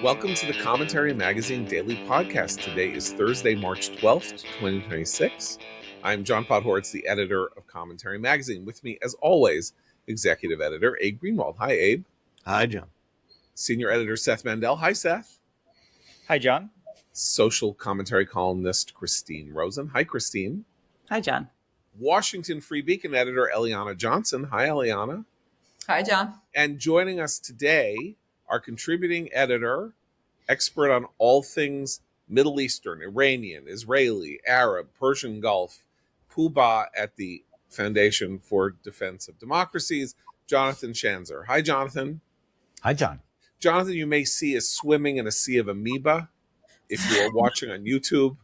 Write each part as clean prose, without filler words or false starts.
Welcome to the Commentary Magazine Daily Podcast. Today is Thursday, March 12th, 2026. I'm John Podhoretz, the editor of Commentary Magazine. With me, as always, executive editor Abe Greenwald. Hi, Abe. Hi, John. Senior editor Seth Mandel. Hi, Seth. Hi, John. Social commentary columnist Christine Rosen. Hi, Christine. Hi, John. Washington Free Beacon editor Eliana Johnson. Hi, Eliana. Hi, John. And joining us today, our contributing editor, expert on all things Middle Eastern, Iranian, Israeli, Arab, Persian Gulf, Poobah at the Foundation for Defense of Democracies, Jonathan Schanzer. Hi, Jonathan. Hi, John. Jonathan, you may see is swimming in a sea of amoeba if you are watching on YouTube.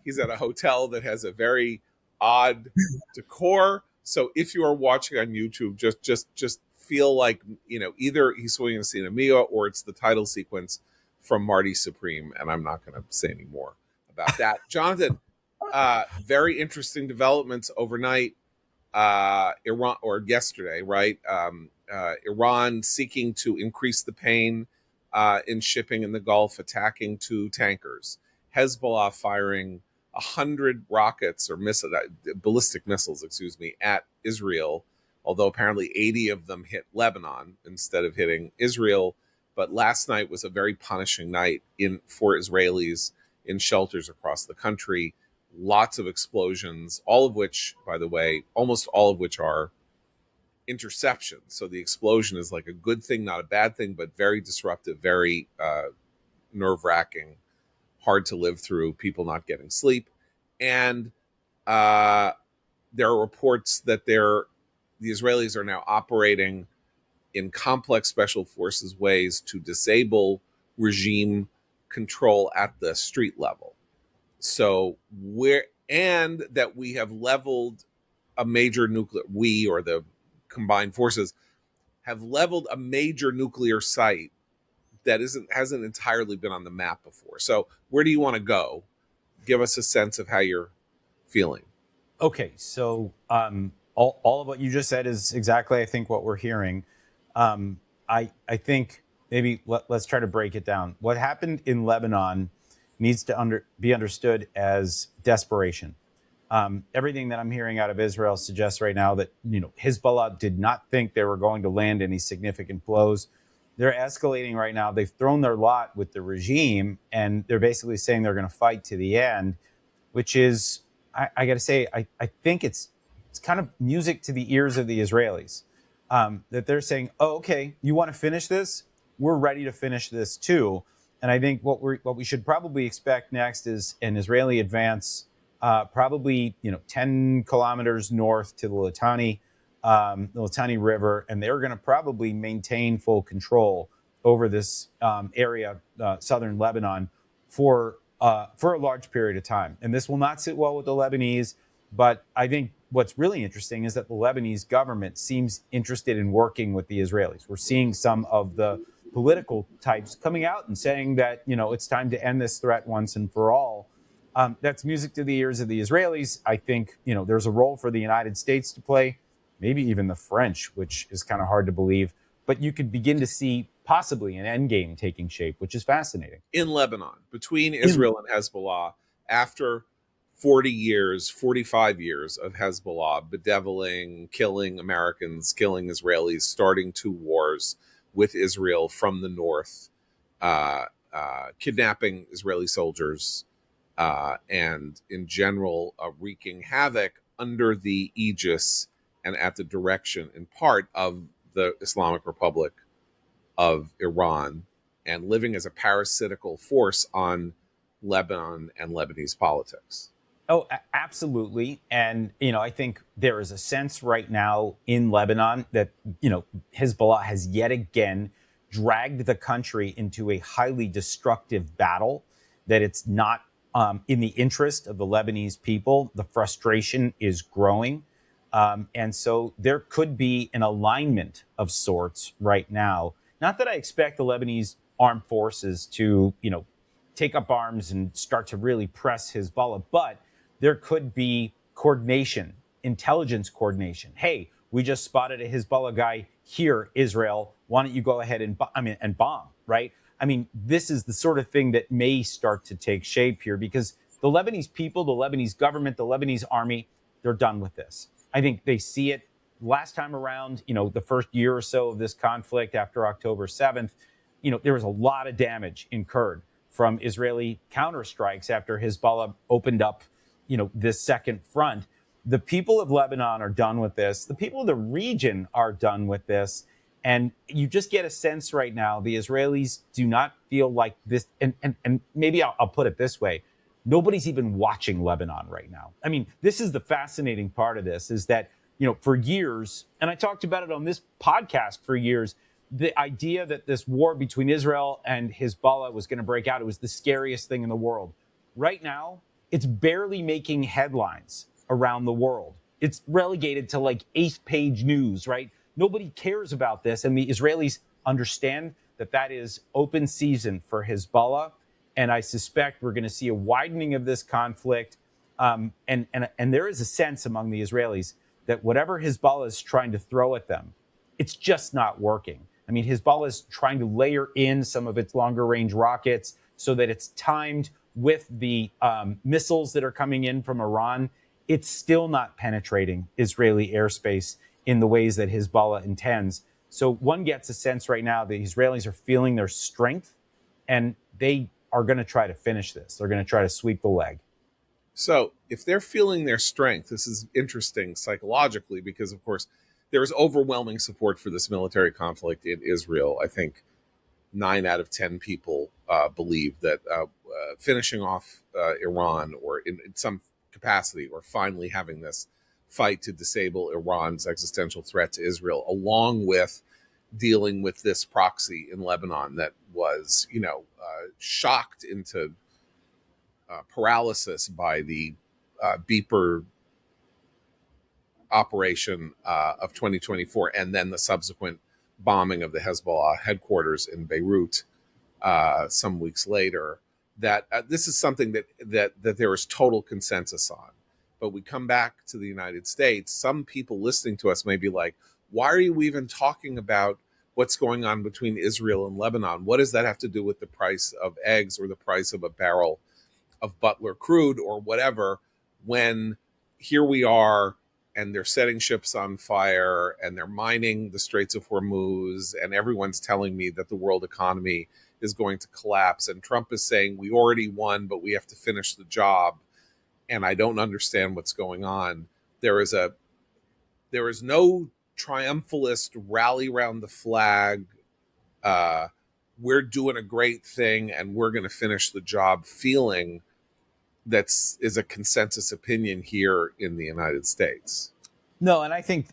He's at a hotel that has a very odd decor. So if you are watching on YouTube, just feel like, either he's swimming in a sea of amoeba or it's the title sequence from Marty Supreme, and I'm not going to say any more about that. Jonathan, very interesting developments overnight. Iran, or yesterday, right? Iran seeking to increase the pain in shipping in the Gulf, attacking two tankers. Hezbollah firing 100 rockets or ballistic missiles, at Israel, although apparently 80 of them hit Lebanon instead of hitting Israel. But last night was a very punishing night for Israelis in shelters across the country. Lots of explosions, all of which, by the way, almost all of which are interceptions. So the explosion is like a good thing, not a bad thing, but very disruptive, very nerve-wracking, hard to live through, people not getting sleep. And there are reports that the Israelis are now operating in complex special forces ways to disable regime control at the street level. So that we have leveled a major the combined forces have leveled a major nuclear site that hasn't entirely been on the map before. So where do you want to go? Give us a sense of how you're feeling. Okay, so all of what you just said is exactly, I think, what we're hearing. I think maybe let's try to break it down. What happened in Lebanon needs to be understood as desperation. Everything that I'm hearing out of Israel suggests right now that Hezbollah did not think they were going to land any significant blows. They're escalating right now. They've thrown their lot with the regime, and they're basically saying they're going to fight to the end, which is, I got to say, I think it's kind of music to the ears of the Israelis. That they're saying, oh, okay, you want to finish this? We're ready to finish this too. And I think what we should probably expect next is an Israeli advance, probably 10 kilometers north to the Litani River, and they're going to probably maintain full control over this area, southern Lebanon, for a large period of time. And this will not sit well with the Lebanese, but I think what's really interesting is that the Lebanese government seems interested in working with the Israelis. We're seeing some of the political types coming out and saying that, it's time to end this threat once and for all. That's music to the ears of the Israelis. I think, there's a role for the United States to play, maybe even the French, which is kind of hard to believe. But you could begin to see possibly an endgame taking shape, which is fascinating. In Lebanon, between Israel and Hezbollah, after 45 years of Hezbollah bedeviling, killing Americans, killing Israelis, starting two wars with Israel from the north, kidnapping Israeli soldiers, and in general wreaking havoc under the aegis and at the direction, in part, of the Islamic Republic of Iran, and living as a parasitical force on Lebanon and Lebanese politics. Oh, absolutely. And, I think there is a sense right now in Lebanon that, Hezbollah has yet again dragged the country into a highly destructive battle, that it's not in the interest of the Lebanese people. The frustration is growing. And so there could be an alignment of sorts right now. Not that I expect the Lebanese armed forces to, take up arms and start to really press Hezbollah, but there could be coordination, intelligence coordination. Hey, we just spotted a Hezbollah guy here, Israel. Why don't you go ahead and bomb, right? I mean, this is the sort of thing that may start to take shape here, because the Lebanese people, the Lebanese government, the Lebanese army, they're done with this. I think they see it last time around, the first year or so of this conflict after October 7th. There was a lot of damage incurred from Israeli counterstrikes after Hezbollah opened up, this second front. The people of Lebanon are done with this. The people of the region are done with this. And you just get a sense right now, the Israelis do not feel like this. And maybe I'll put it this way. Nobody's even watching Lebanon right now. I mean, this is the fascinating part of this, is that, for years, and I talked about it on this podcast for years, the idea that this war between Israel and Hezbollah was going to break out, it was the scariest thing in the world. Right now, it's barely making headlines around the world. It's relegated to like 8th page news, right? Nobody cares about this. And the Israelis understand that that is open season for Hezbollah. And I suspect we're going to see a widening of this conflict. And there is a sense among the Israelis that whatever Hezbollah is trying to throw at them, it's just not working. I mean, Hezbollah is trying to layer in some of its longer range rockets so that it's timed with the missiles that are coming in from Iran. It's still not penetrating Israeli airspace in the ways that Hezbollah intends. So one gets a sense right now the Israelis are feeling their strength, and they are going to try to finish this. They're going to try to sweep the leg. So if they're feeling their strength, this is interesting psychologically, because, of course, there is overwhelming support for this military conflict in Israel. I think 9 out of 10 people believe that finishing off Iran, or in some capacity, or finally having this fight to disable Iran's existential threat to Israel, along with dealing with this proxy in Lebanon that was, shocked into paralysis by the beeper operation of 2024, and then the subsequent bombing of the Hezbollah headquarters in Beirut some weeks later. That this is something that there is total consensus on. But we come back to the United States. Some people listening to us may be like, why are you even talking about what's going on between Israel and Lebanon? What does that have to do with the price of eggs or the price of a barrel of Butler crude or whatever, when here we are and they're setting ships on fire and they're mining the Straits of Hormuz, and everyone's telling me that the world economy is going to collapse, and Trump is saying we already won, but we have to finish the job, and I don't understand what's going on. There is no triumphalist rally around the flag. We're doing a great thing and we're going to finish the job feeling is a consensus opinion here in the United States. No, and I think,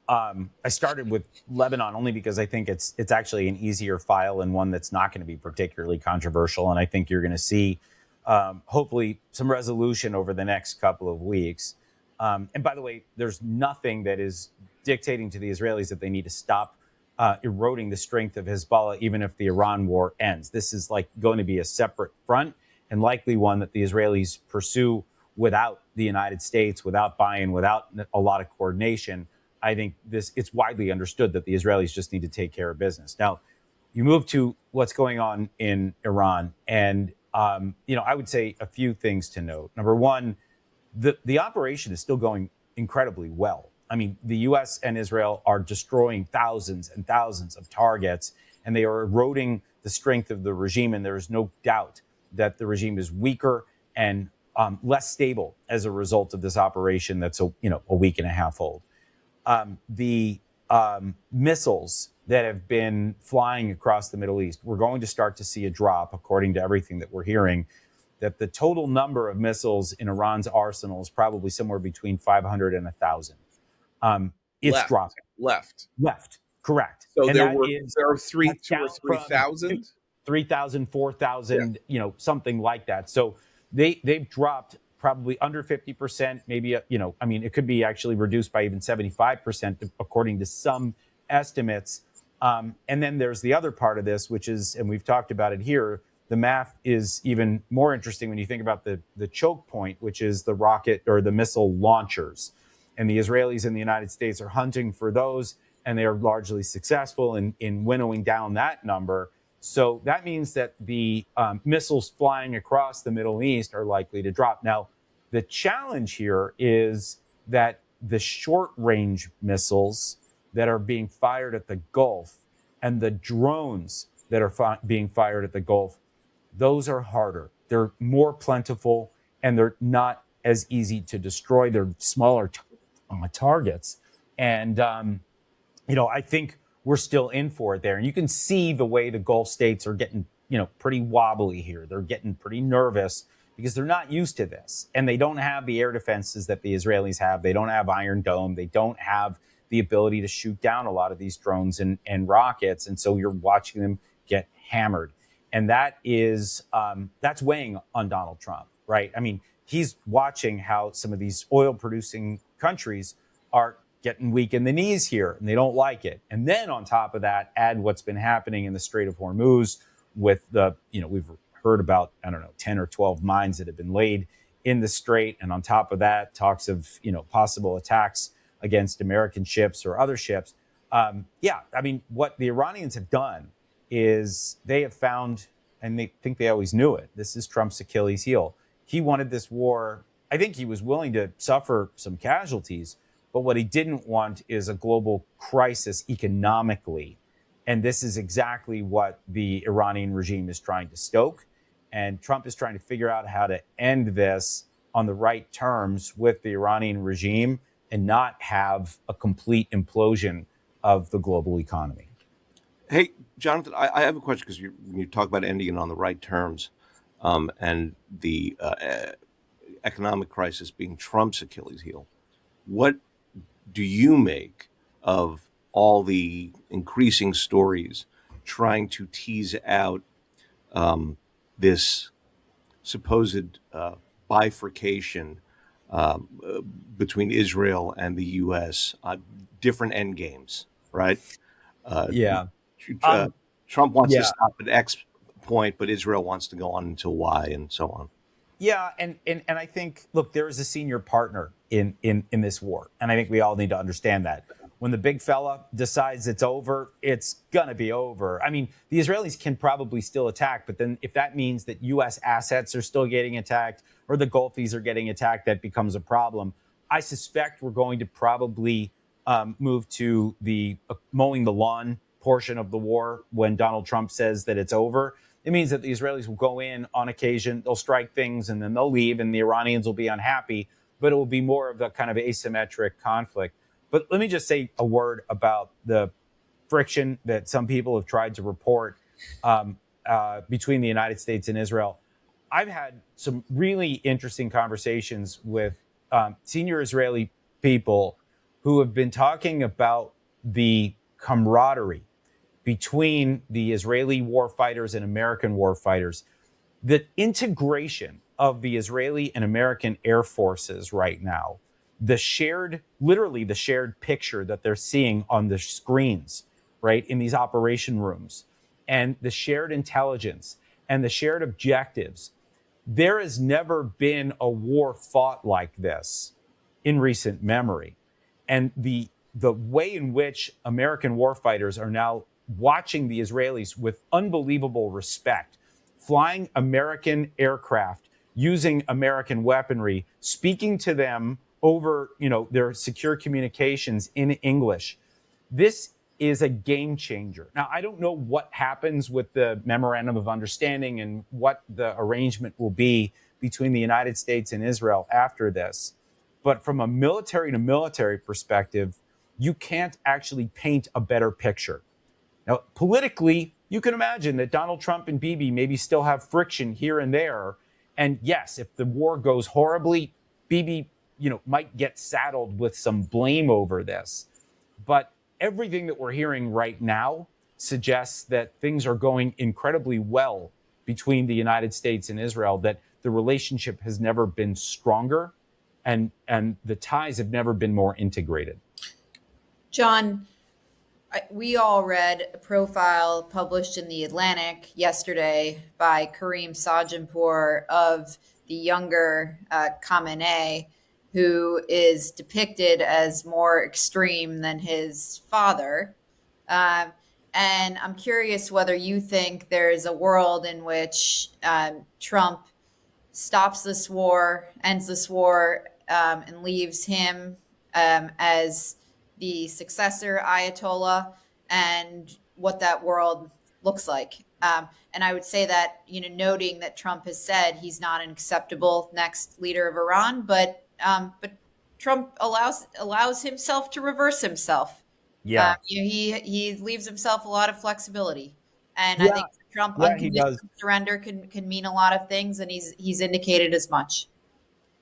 I started with Lebanon only because I think it's actually an easier file and one that's not going to be particularly controversial. And I think you're going to see, hopefully, some resolution over the next couple of weeks. And by the way, there's nothing that is dictating to the Israelis that they need to stop eroding the strength of Hezbollah, even if the Iran war ends. This is like going to be a separate front, and likely one that the Israelis pursue without the United States, without buy-in, without a lot of coordination. I think it's widely understood that the Israelis just need to take care of business. Now, you move to what's going on in Iran, and I would say a few things to note. Number one, the operation is still going incredibly well. I mean, the U.S. and Israel are destroying thousands and thousands of targets, and they are eroding the strength of the regime. And there is no doubt that the regime is weaker and less stable as a result of this operation that's a week and a half old. The missiles that have been flying across the Middle East, we're going to start to see a drop, according to everything that we're hearing, that the total number of missiles in Iran's arsenal is probably somewhere between 500 and 1,000. It's dropping. Left. Correct. So and there are 2,000 or 3,000? 3,000, 4,000, something like that. So they've dropped probably under 50%, maybe, it could be actually reduced by even 75%, according to some estimates. And then there's the other part of this, which is, and we've talked about it here, the math is even more interesting when you think about the choke point, which is the rocket or the missile launchers. And the Israelis and the United States are hunting for those, and they are largely successful in winnowing down that number. So that means that the missiles flying across the Middle East are likely to drop. Now, the challenge here is that the short range missiles that are being fired at the Gulf and the drones that are being fired at the Gulf, those are harder. They're more plentiful and they're not as easy to destroy. They're smaller targets. And I think we're still in for it there. And you can see the way the Gulf states are getting, pretty wobbly here. They're getting pretty nervous because they're not used to this. And they don't have the air defenses that the Israelis have. They don't have Iron Dome. They don't have the ability to shoot down a lot of these drones and rockets. And so you're watching them get hammered. And that is, that's weighing on Donald Trump, right? I mean, he's watching how some of these oil producing countries are getting weak in the knees here, and they don't like it. And then on top of that, add what's been happening in the Strait of Hormuz with we've heard about, 10 or 12 mines that have been laid in the strait. And on top of that, talks of, possible attacks against American ships or other ships. What the Iranians have done is they have found, and they think they always knew it, this is Trump's Achilles heel. He wanted this war. I think he was willing to suffer some casualties, but what he didn't want is a global crisis economically. And this is exactly what the Iranian regime is trying to stoke. And Trump is trying to figure out how to end this on the right terms with the Iranian regime and not have a complete implosion of the global economy. Hey, Jonathan, I have a question because you talk about ending it on the right terms, and the economic crisis being Trump's Achilles heel. What do you make of all the increasing stories trying to tease out this supposed bifurcation between Israel and the U.S., different end games, right? Yeah. Trump wants to stop at X point, but Israel wants to go on until Y, and so on. Yeah, and I think, look, there is a senior partner in this war, and I think we all need to understand that. When the big fella decides it's over, it's going to be over. I mean, the Israelis can probably still attack, but then if that means that U.S. assets are still getting attacked or the Gulfies are getting attacked, that becomes a problem. I suspect we're going to probably move to the mowing the lawn portion of the war when Donald Trump says that it's over. It means that the Israelis will go in on occasion, they'll strike things, and then they'll leave, and the Iranians will be unhappy, but it will be more of the kind of asymmetric conflict. But let me just say a word about the friction that some people have tried to report between the United States and Israel. I've had some really interesting conversations with senior Israeli people who have been talking about the camaraderie between the Israeli warfighters and American warfighters, the integration of the Israeli and American air forces right now, literally the shared picture that they're seeing on the screens, right, in these operation rooms, and the shared intelligence and the shared objectives. There has never been a war fought like this in recent memory. And the way in which American warfighters are now watching the Israelis with unbelievable respect, flying American aircraft, using American weaponry, speaking to them over, their secure communications in English. This is a game changer. Now, I don't know what happens with the memorandum of understanding and what the arrangement will be between the United States and Israel after this. But from a military to military perspective, you can't actually paint a better picture. Now, politically, you can imagine that Donald Trump and Bibi maybe still have friction here and there. And yes, if the war goes horribly, Bibi, might get saddled with some blame over this. But everything that we're hearing right now suggests that things are going incredibly well between the United States and Israel, that the relationship has never been stronger and the ties have never been more integrated. John, we all read a profile published in The Atlantic yesterday by Kareem Sajjanpour of the younger Khamenei, who is depicted as more extreme than his father. And I'm curious whether you think there is a world in which Trump stops this war, ends this war, and leaves him as the successor Ayatollah, and what that world looks like. And I would say that, noting that Trump has said he's not an acceptable next leader of Iran, but Trump allows himself to reverse himself. Yeah. He leaves himself a lot of flexibility, and I Yeah. think for Trump, Yeah, he unconditional does. surrender can mean a lot of things, and he's indicated as much.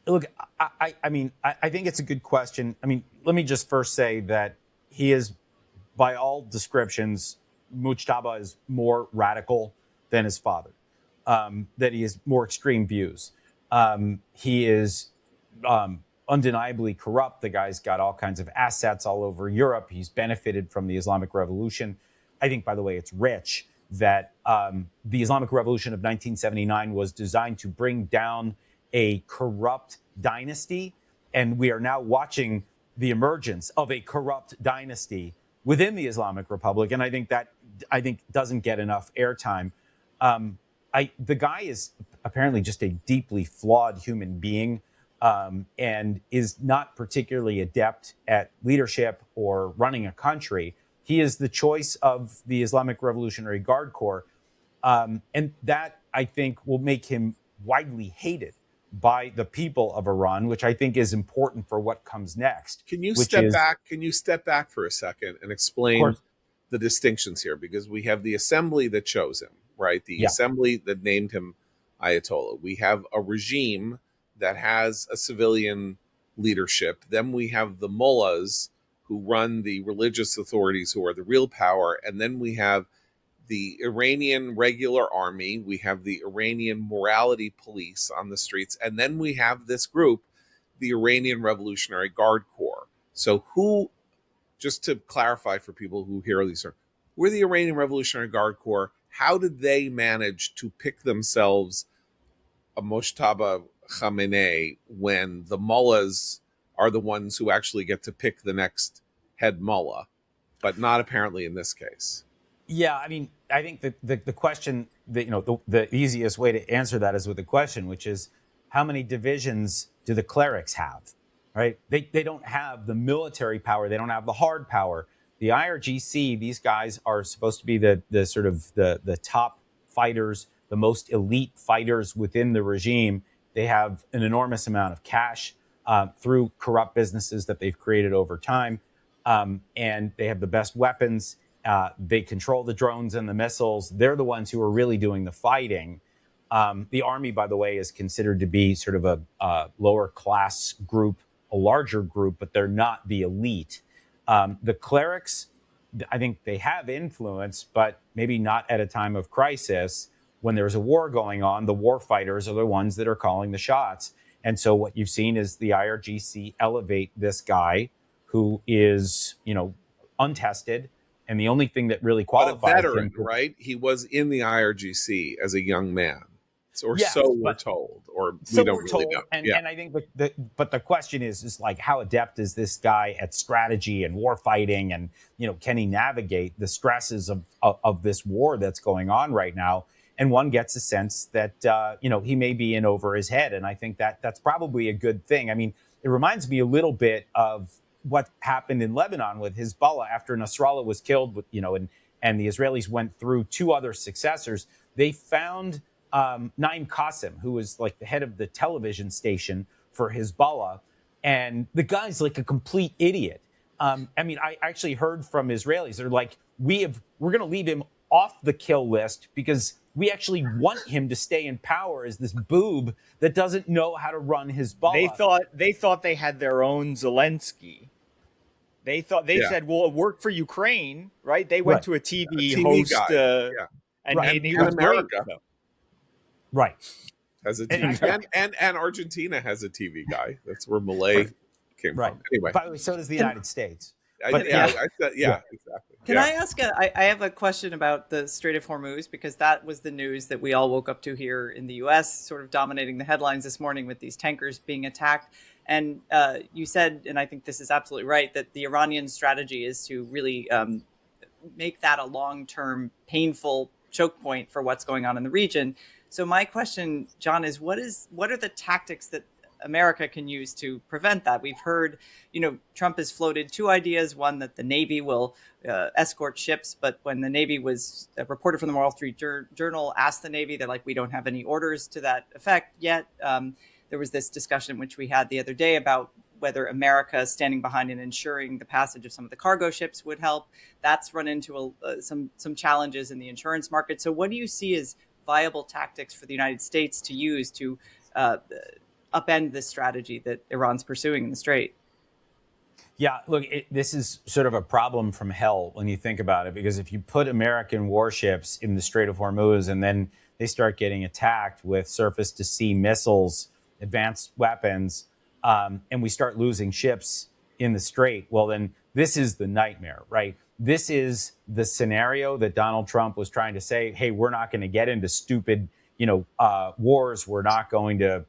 Look, I mean, I think it's a good question. I mean, let me just first say that he is, by all descriptions, Mujtaba is more radical than his father, that he has more extreme views. He is undeniably corrupt. The guy's got all kinds of assets all over Europe. He's benefited from the Islamic Revolution. I think, by the way, it's rich that the Islamic Revolution of 1979 was designed to bring down a corrupt dynasty, and we are now watching the emergence of a corrupt dynasty within the Islamic Republic, and I think doesn't get enough airtime. The guy is apparently just a deeply flawed human being, and is not particularly adept at leadership or running a country. He is the choice of the Islamic Revolutionary Guard Corps, and that, I think, will make him widely hated by the people of Iran, which I think is important for what comes next. Can you which step is, back? Can you step back for a second and explain the distinctions here? Because we have the assembly that chose him, right? The assembly that named him Ayatollah. We have a regime that has a civilian leadership. Then we have the mullahs who run the religious authorities, who are the real power. And then we have the Iranian regular army. We have the Iranian morality police on the streets. And then we have this group, the Iranian Revolutionary Guard Corps. So who, just to clarify for people who hear these terms, who are the Iranian Revolutionary Guard Corps? How did they manage to pick themselves a Mojtaba Khamenei when the mullahs are the ones who actually get to pick the next head mullah, but not apparently in this case? Yeah, I mean, I think that the question that, the easiest way to answer that is with a question, which is, how many divisions do the clerics have, right? They don't have the military power. They don't have the hard power. The IRGC, these guys are supposed to be the sort of the top fighters, the most elite fighters within the regime. They have an enormous amount of cash through corrupt businesses that they've created over time. And they have the best weapons. They control the drones and the missiles. They're the ones who are really doing the fighting. The army, by the way, is considered to be sort of a lower class group, a larger group, but they're not the elite. The clerics, I think they have influence, but maybe not at a time of crisis. When there's a war going on, the war fighters are the ones that are calling the shots. And so what you've seen is the IRGC elevate this guy who is, untested. And the only thing that really qualifies but a veteran, him, right? He was in the IRGC as a young man, or yes, so we're told, or we don't really know. And I think, but the question is like, how adept is this guy at strategy and war fighting, and can he navigate the stresses of this war that's going on right now? And one gets a sense that he may be in over his head, and I think that's probably a good thing. I mean, it reminds me a little bit of what happened in Lebanon with Hezbollah after Nasrallah was killed, and the Israelis went through two other successors. They found Naim Qassem, who was like the head of the television station for Hezbollah, and the guy's like a complete idiot. I mean, I actually heard from Israelis, they're like, we're going to leave him off the kill list because we actually want him to stay in power as this boob that doesn't know how to run Hezbollah. They thought they had their own Zelensky. They said, well, it worked for Ukraine, right? They went to a TV host, and he was America. great. Right. Has a TV, and Argentina has a TV guy. That's where Malay came from. Anyway, by the way, so does the United States. Exactly. Can I ask? I have a question about the Strait of Hormuz, because that was the news that we all woke up to here in the U.S., sort of dominating the headlines this morning with these tankers being attacked. And you said, and I think this is absolutely right, that the Iranian strategy is to really make that a long-term painful choke point for what's going on in the region. So my question, John, is what are the tactics that America can use to prevent that? We've heard, Trump has floated two ideas. One, that the Navy will escort ships. But when the Navy was, a reporter from the Wall Street Journal asked the Navy, they're like, we don't have any orders to that effect yet. There was this discussion which we had the other day about whether America standing behind and ensuring the passage of some of the cargo ships would help. That's run into some challenges in the insurance market. So what do you see as viable tactics for the United States to use to upend this strategy that Iran's pursuing in the Strait? Yeah, look, this is sort of a problem from hell when you think about it, because if you put American warships in the Strait of Hormuz and then they start getting attacked with surface-to-sea missiles, advanced weapons, and we start losing ships in the Strait, well, then this is the nightmare, right? This is the scenario that Donald Trump was trying to say, hey, we're not going to get into stupid wars. We're not going to,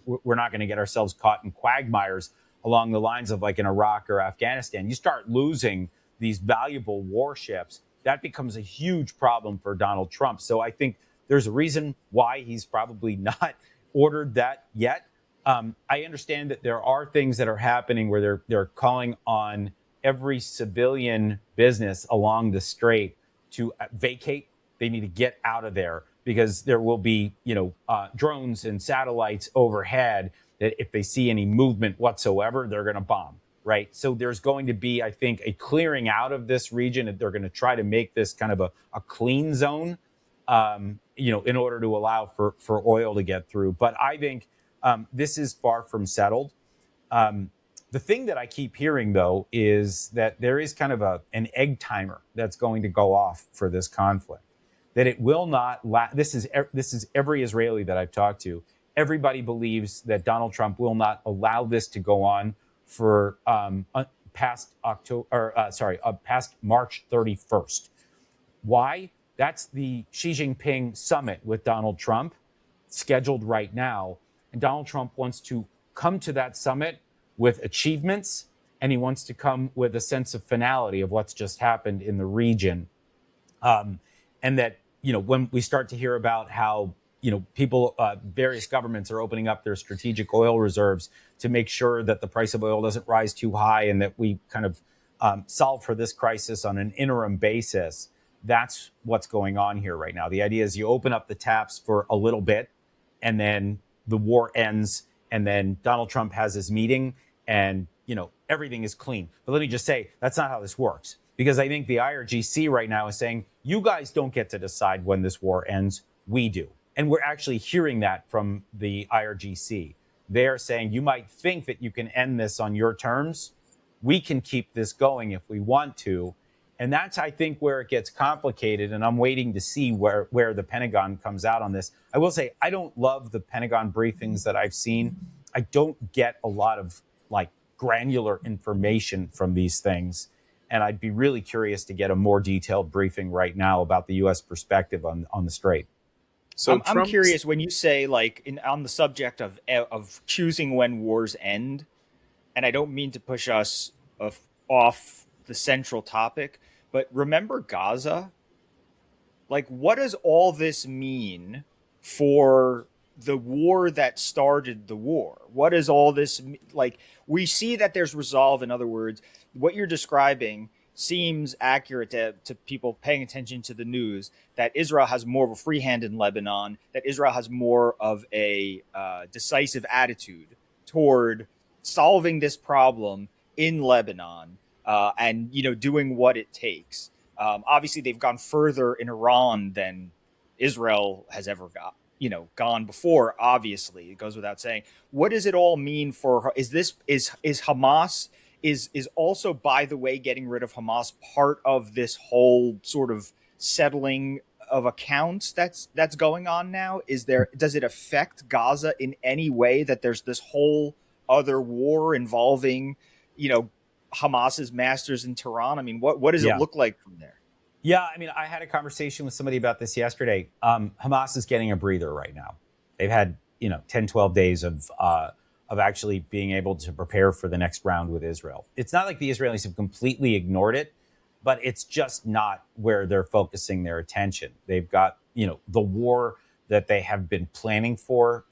we're not going to get ourselves caught in quagmires along the lines of like in Iraq or Afghanistan. You start losing these valuable warships, that becomes a huge problem for Donald Trump. So I think there's a reason why he's probably not ordered that yet. I understand that there are things that are happening where they're calling on every civilian business along the Strait to vacate. They need to get out of there, because there will be, drones and satellites overhead that if they see any movement whatsoever, they're going to bomb, right? So there's going to be, I think, a clearing out of this region, and they're going to try to make this kind of a clean zone, in order to allow for oil to get through. But I think this is far from settled. The thing that I keep hearing, though, is that there is kind of an egg timer that's going to go off for this conflict. That it will not this is every Israeli that I've talked to. Everybody believes that Donald Trump will not allow this to go on for past March 31st. Why? That's the Xi Jinping summit with Donald Trump scheduled right now. And Donald Trump wants to come to that summit with achievements, and he wants to come with a sense of finality of what's just happened in the region. And that, when we start to hear about how, people, various governments are opening up their strategic oil reserves to make sure that the price of oil doesn't rise too high, and that we kind of solve for this crisis on an interim basis. That's what's going on here right now. The idea is you open up the taps for a little bit, and then the war ends, and then Donald Trump has his meeting, and, everything is clean. But let me just say, that's not how this works. Because I think the IRGC right now is saying, you guys don't get to decide when this war ends, we do. And we're actually hearing that from the IRGC. They're saying, you might think that you can end this on your terms. We can keep this going if we want to. And that's, I think, where it gets complicated. And I'm waiting to see where the Pentagon comes out on this. I will say, I don't love the Pentagon briefings that I've seen. I don't get a lot of granular information from these things. And I'd be really curious to get a more detailed briefing right now about the U.S. perspective on the Strait. So I'm curious, when you say on the subject of choosing when wars end, and I don't mean to push us off the central topic, but remember Gaza? What does all this mean for the war that started the war? What is all this we see that there's resolve. In other words, what you're describing seems accurate to people paying attention to the news, that Israel has more of a free hand in Lebanon, that Israel has more of a decisive attitude toward solving this problem in Lebanon, and doing what it takes. Obviously, they've gone further in Iran than Israel has ever gone before. Obviously, it goes without saying. What does it all mean for? Is Hamas? Is also, by the way, getting rid of Hamas part of this whole sort of settling of accounts that's going on now? Does it affect Gaza in any way that there's this whole other war involving, Hamas's masters in Tehran? I mean, what does it look like from there? Yeah, I mean, I had a conversation with somebody about this yesterday. Hamas is getting a breather right now. They've had 10, 12 days of actually being able to prepare for the next round with Israel. It's not like the Israelis have completely ignored it, but it's just not where they're focusing their attention. They've got, the war that they have been planning for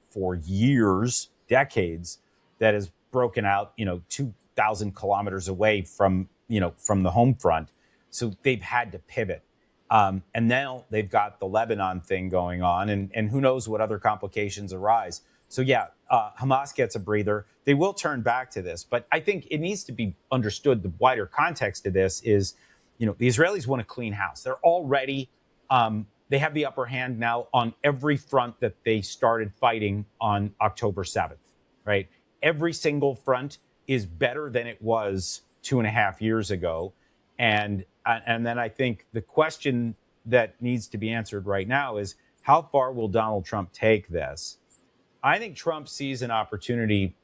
years, decades, that has broken out, 2,000 kilometers away from the home front. So they've had to pivot. And now they've got the Lebanon thing going on, and who knows what other complications arise. So yeah, Hamas gets a breather. They will turn back to this, but I think it needs to be understood. The wider context of this is, the Israelis want to clean house. They're already, they have the upper hand now on every front that they started fighting on October 7th, right? Every single front is better than it was 2.5 years ago. And then I think the question that needs to be answered right now is, how far will Donald Trump take this? I think Trump sees an opportunity.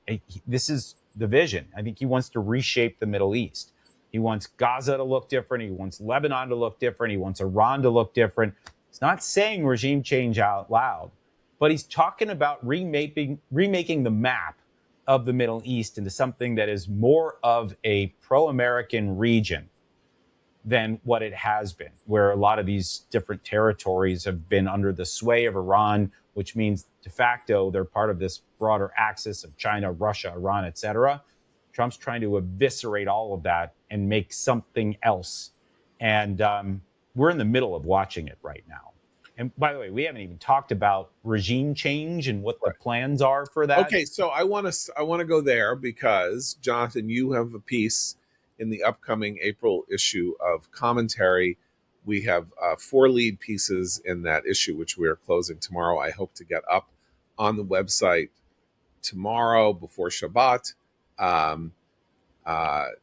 This is the vision. I think he wants to reshape the Middle East. He wants Gaza to look different. He wants Lebanon to look different. He wants Iran to look different. He's not saying regime change out loud, but he's talking about remaking the map of the Middle East into something that is more of a pro-American region than what it has been, where a lot of these different territories have been under the sway of Iran, which means de facto they're part of this broader axis of China, Russia, Iran, etc. Trump's trying to eviscerate all of that and make something else. And we're in the middle of watching it right now. And by the way, we haven't even talked about regime change and what the plans are for that. Okay, so I want to go there because, Jonathan, you have a piece in the upcoming April issue of Commentary. We have 4 lead pieces in that issue, which we are closing tomorrow. I hope to get up on the website tomorrow before Shabbat,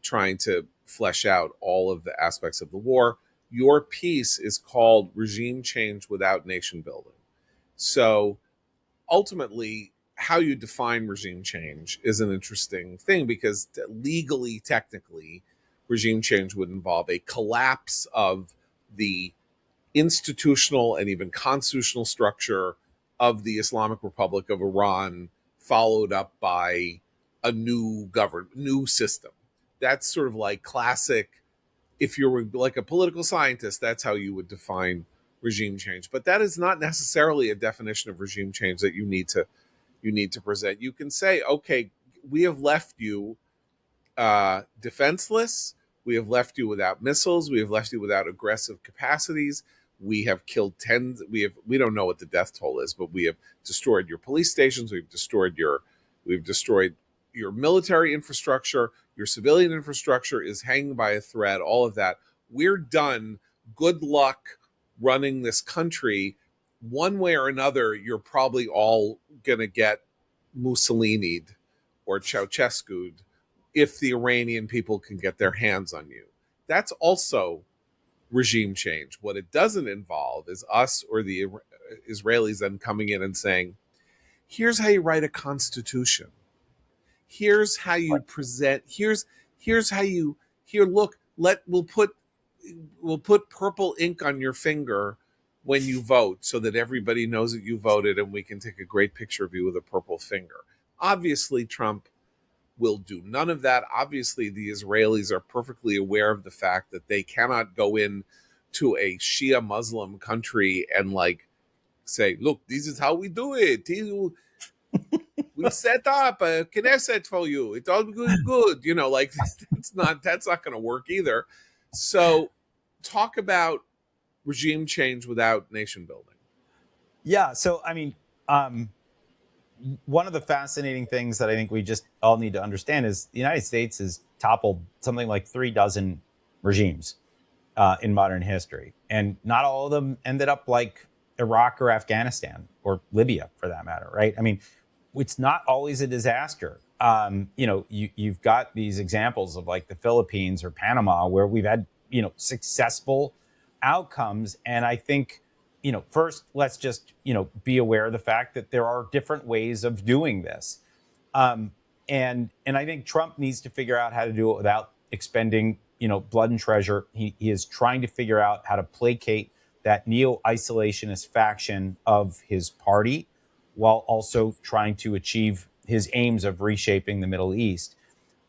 trying to flesh out all of the aspects of the war. Your piece is called Regime Change Without Nation Building. So ultimately, how you define regime change is an interesting thing, because legally, technically, regime change would involve a collapse of the institutional and even constitutional structure of the Islamic Republic of Iran, followed up by a new new system. That's sort of like classic. If you're like a political scientist, that's how you would define regime change. But that is not necessarily a definition of regime change that you need to present. You can say, okay, we have left you defenseless. We have left you without missiles. We have left you without aggressive capacities. We have killed tens. We don't know what the death toll is, but we have destroyed your police stations. We've destroyed your military infrastructure. Your civilian infrastructure is hanging by a thread. All of that. We're done. Good luck running this country. One way or another, you're probably all gonna get Mussolini'd or Ceausescu'd if the Iranian people can get their hands on you. That's also regime change. What it doesn't involve is us or the Israelis then coming in and saying, here's how you write a constitution. Here's how you present. Here's how you look. We'll put purple ink on your finger when you vote so that everybody knows that you voted, and we can take a great picture of you with a purple finger. Obviously, Trump will do none of that. Obviously, the Israelis are perfectly aware of the fact that they cannot go in to a Shia Muslim country and say, look, this is how we do it. We set up a Knesset for you. It's all good. That's not going to work either. So talk about regime change without nation building. Yeah. So, I mean, one of the fascinating things that I think we just all need to understand is the United States has toppled something like 36 regimes in modern history. And not all of them ended up like Iraq or Afghanistan or Libya, for that matter, right? I mean, it's not always a disaster. You've got these examples of like the Philippines or Panama where we've had, successful outcomes. And I think, first, let's just, be aware of the fact that there are different ways of doing this. And I think Trump needs to figure out how to do it without expending, blood and treasure. He is trying to figure out how to placate that neo-isolationist faction of his party, while also trying to achieve his aims of reshaping the Middle East.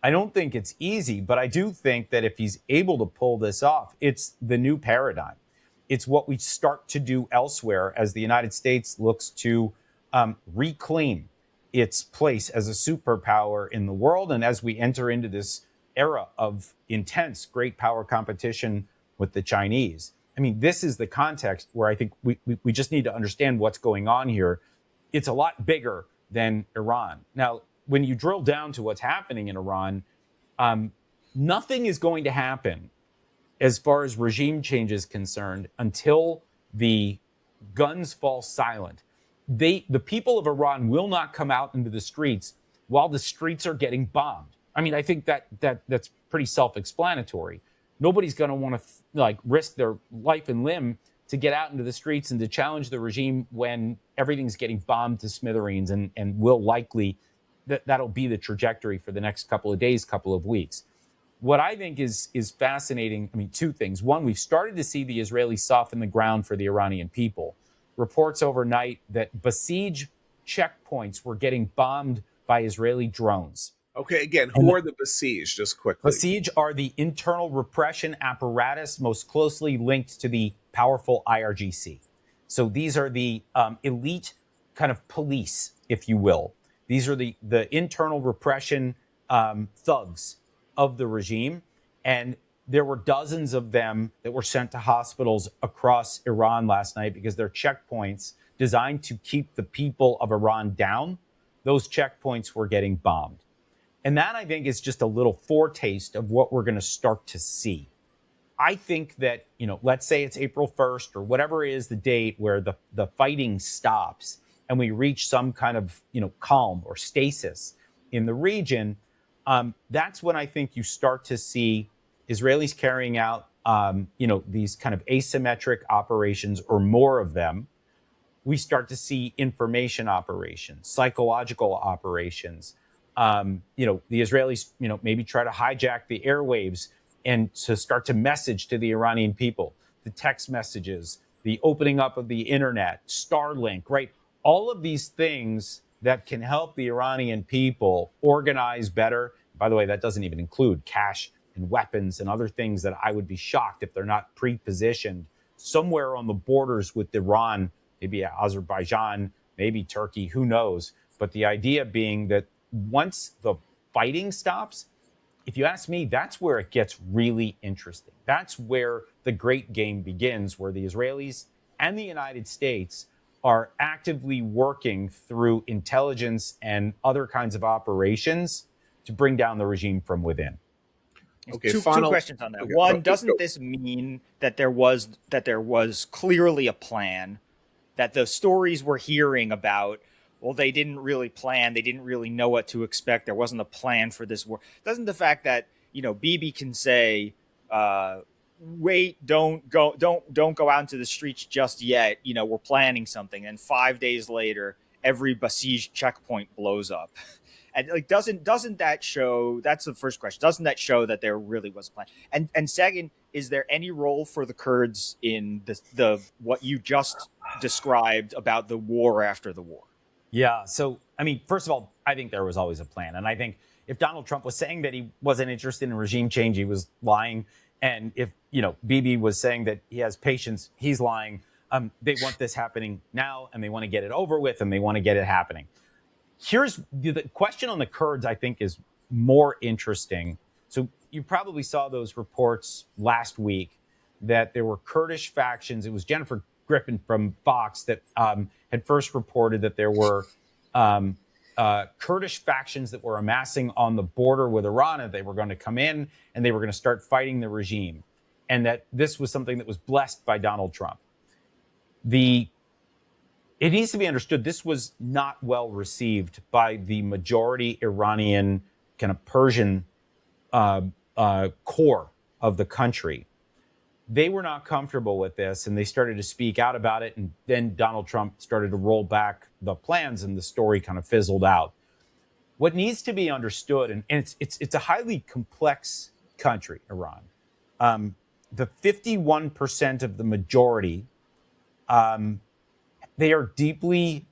I don't think it's easy, but I do think that if he's able to pull this off, it's the new paradigm. It's what we start to do elsewhere as the United States looks to reclaim its place as a superpower in the world. And as we enter into this era of intense great power competition with the Chinese, I mean, this is the context where I think we just need to understand what's going on here. It's a lot bigger than Iran. Now, when you drill down to what's happening in Iran, nothing is going to happen as far as regime change is concerned until the guns fall silent. The people of Iran will not come out into the streets while the streets are getting bombed. I mean, I think that's pretty self-explanatory. Nobody's going to want to risk their life and limb to get out into the streets and to challenge the regime when everything's getting bombed to smithereens, and will likely that'll be the trajectory for the next couple of days, couple of weeks. What I think is fascinating, I mean, two things. One, we've started to see the Israelis soften the ground for the Iranian people. Reports overnight that besieged checkpoints were getting bombed by Israeli drones. Okay, again, who are the besieged, just quickly? Besieged are the internal repression apparatus most closely linked to the powerful IRGC. So these are the elite kind of police, if you will. These are the internal repression thugs of the regime. And there were dozens of them that were sent to hospitals across Iran last night because they're checkpoints designed to keep the people of Iran down. Those checkpoints were getting bombed. And that, I think, is just a little foretaste of what we're going to start to see. I think that, let's say it's April 1st or whatever is the date where the fighting stops and we reach some kind of, calm or stasis in the region. That's when I think you start to see Israelis carrying out, these kind of asymmetric operations or more of them. We start to see information operations, psychological operations. The Israelis, maybe try to hijack the airwaves and to start to message to the Iranian people, the text messages, the opening up of the internet, Starlink, right? All of these things that can help the Iranian people organize better. By the way, that doesn't even include cash and weapons and other things that I would be shocked if they're not pre-positioned somewhere on the borders with Iran, maybe Azerbaijan, maybe Turkey, who knows? But the idea being that once the fighting stops, if you ask me, that's where it gets really interesting. That's where the great game begins, where the Israelis and the United States are actively working through intelligence and other kinds of operations to bring down the regime from within. Okay, two questions on that. Okay, one, doesn't this mean that there was clearly a plan, that the stories we're hearing about, well, they didn't really plan, they didn't really know what to expect, there wasn't a plan for this war? Doesn't the fact that, Bibi can say, wait, don't go out into the streets just yet, we're planning something, and 5 days later, every besieged checkpoint blows up? And doesn't that show? That's the first question. Doesn't that show that there really was a plan? And second, is there any role for the Kurds in the what you just described about the war after the war? Yeah. So, I mean, first of all, I think there was always a plan. And I think if Donald Trump was saying that he wasn't interested in regime change, he was lying. And if, Bibi was saying that he has patience, he's lying. They want this happening now, and they want to get it over with, and they want to get it happening. Here's the question on the Kurds, I think, is more interesting. So you probably saw those reports last week that there were Kurdish factions. It was Jennifer Griffin from Fox that had first reported that there were Kurdish factions that were amassing on the border with Iran, and they were going to come in and they were going to start fighting the regime, and that this was something that was blessed by Donald Trump. It needs to be understood this was not well received by the majority Iranian kind of Persian core of the country. They were not comfortable with this, and they started to speak out about it. And then Donald Trump started to roll back the plans, and the story kind of fizzled out. What needs to be understood, and it's a highly complex country, Iran. The 51% of the majority, they are deeply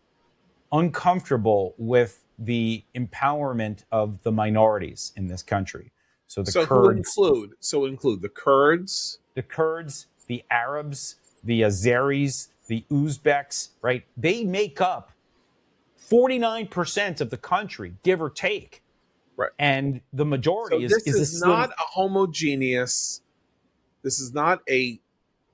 uncomfortable with the empowerment of the minorities in this country. So the So Kurds, include the Kurds, the Arabs, the Azeris, the Uzbeks, right? They make up 49% of the country, give or take. right? And the So majority this is a is slim. not a homogeneous. This is not a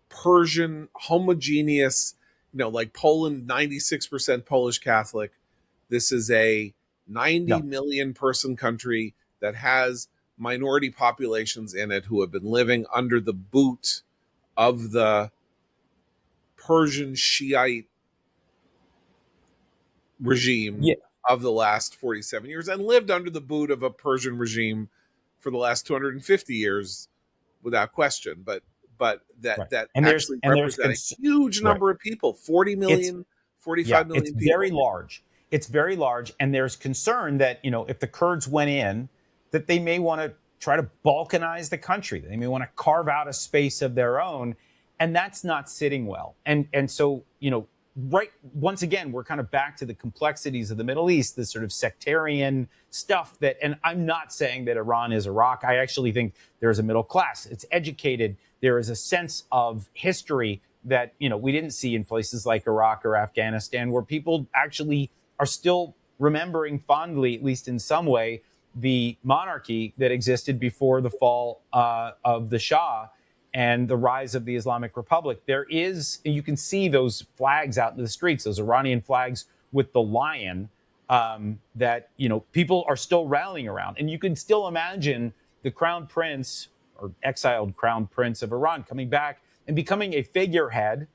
Persian homogeneous. Like Poland, 96% Polish Catholic. This is a 90 million person country that has minority populations in it who have been living under the boot of the Persian Shiite regime of the last 47 years, and lived under the boot of a Persian regime for the last 250 years without question. But that And actually represent a huge number of people, 40 million, 45 million it's people. very large. It's very large. And there's concern that, if the Kurds went in, that they may want to try to balkanize the country. They may want to carve out a space of their own. And that's not sitting well. And so, right, once again, we're kind of back to the complexities of the Middle East, this sort of sectarian stuff and I'm not saying that Iran is Iraq. I actually think there's a middle class. It's educated. There is a sense of history that, we didn't see in places like Iraq or Afghanistan, where people actually are still remembering fondly, at least in some way, the monarchy that existed before the fall of the Shah and the rise of the Islamic Republic. You can see those flags out in the streets, those Iranian flags with the lion that, people are still rallying around. And you can still imagine the crown prince or exiled crown prince of Iran coming back and becoming a figurehead,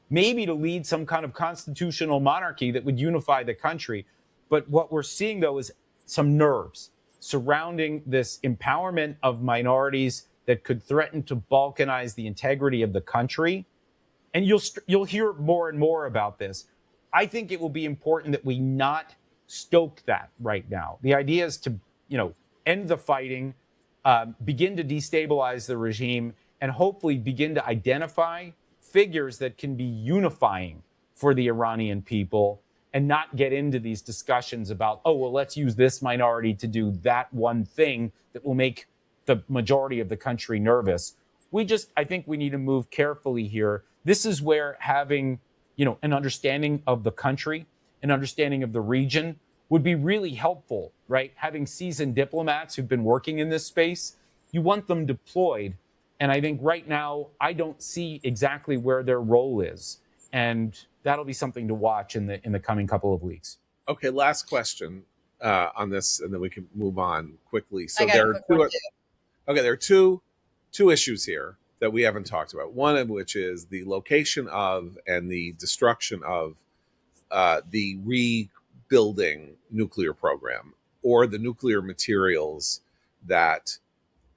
maybe to lead some kind of constitutional monarchy that would unify the country. But what we're seeing, though, is some nerves surrounding this empowerment of minorities that could threaten to balkanize the integrity of the country. And you'll hear more and more about this. I think it will be important that we not stoke that right now. The idea is to, end the fighting, begin to destabilize the regime, and hopefully begin to identify figures that can be unifying for the Iranian people, and not get into these discussions about, let's use this minority to do that one thing that will make the majority of the country nervous. I think we need to move carefully here. This is where having, an understanding of the country, an understanding of the region would be really helpful, right? Having seasoned diplomats who've been working in this space, you want them deployed. And I think right now, I don't see exactly where their role is. And that'll be something to watch in the coming couple of weeks. Okay, last question on this, and then we can move on quickly. So there are two issues here that we haven't talked about. One of which is the location of and the destruction of the rebuilding nuclear program, or the nuclear materials that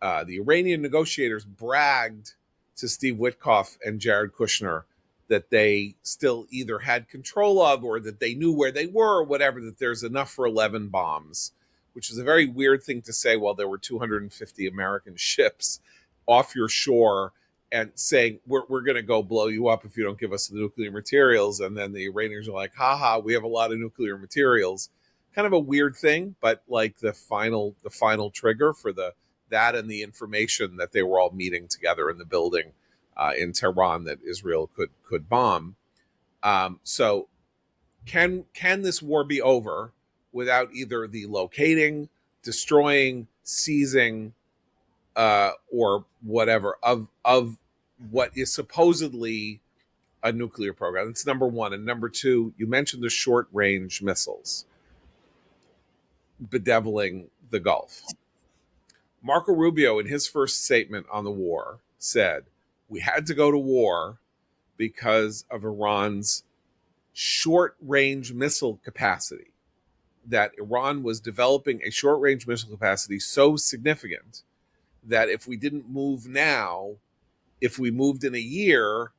the Iranian negotiators bragged to Steve Witkoff and Jared Kushner that they still either had control of, or that they knew where they were, or whatever, that there's enough for 11 bombs, which is a very weird thing to say while there were 250 American ships off your shore, and saying, we're going to go blow you up if you don't give us the nuclear materials. And then the Iranians are like, haha, we have a lot of nuclear materials. Kind of a weird thing, but like the final trigger for that and the information that they were all meeting together in the building in Tehran that Israel could bomb. So can this war be over without either the locating, destroying, seizing, or whatever of what is supposedly a nuclear program? That's number one. And number two, you mentioned the short range missiles bedeviling the Gulf. Marco Rubio, in his first statement on the war, said, we had to go to war because of Iran's short-range missile capacity, that Iran was developing a short-range missile capacity so significant that if we didn't move now, if we moved in a year,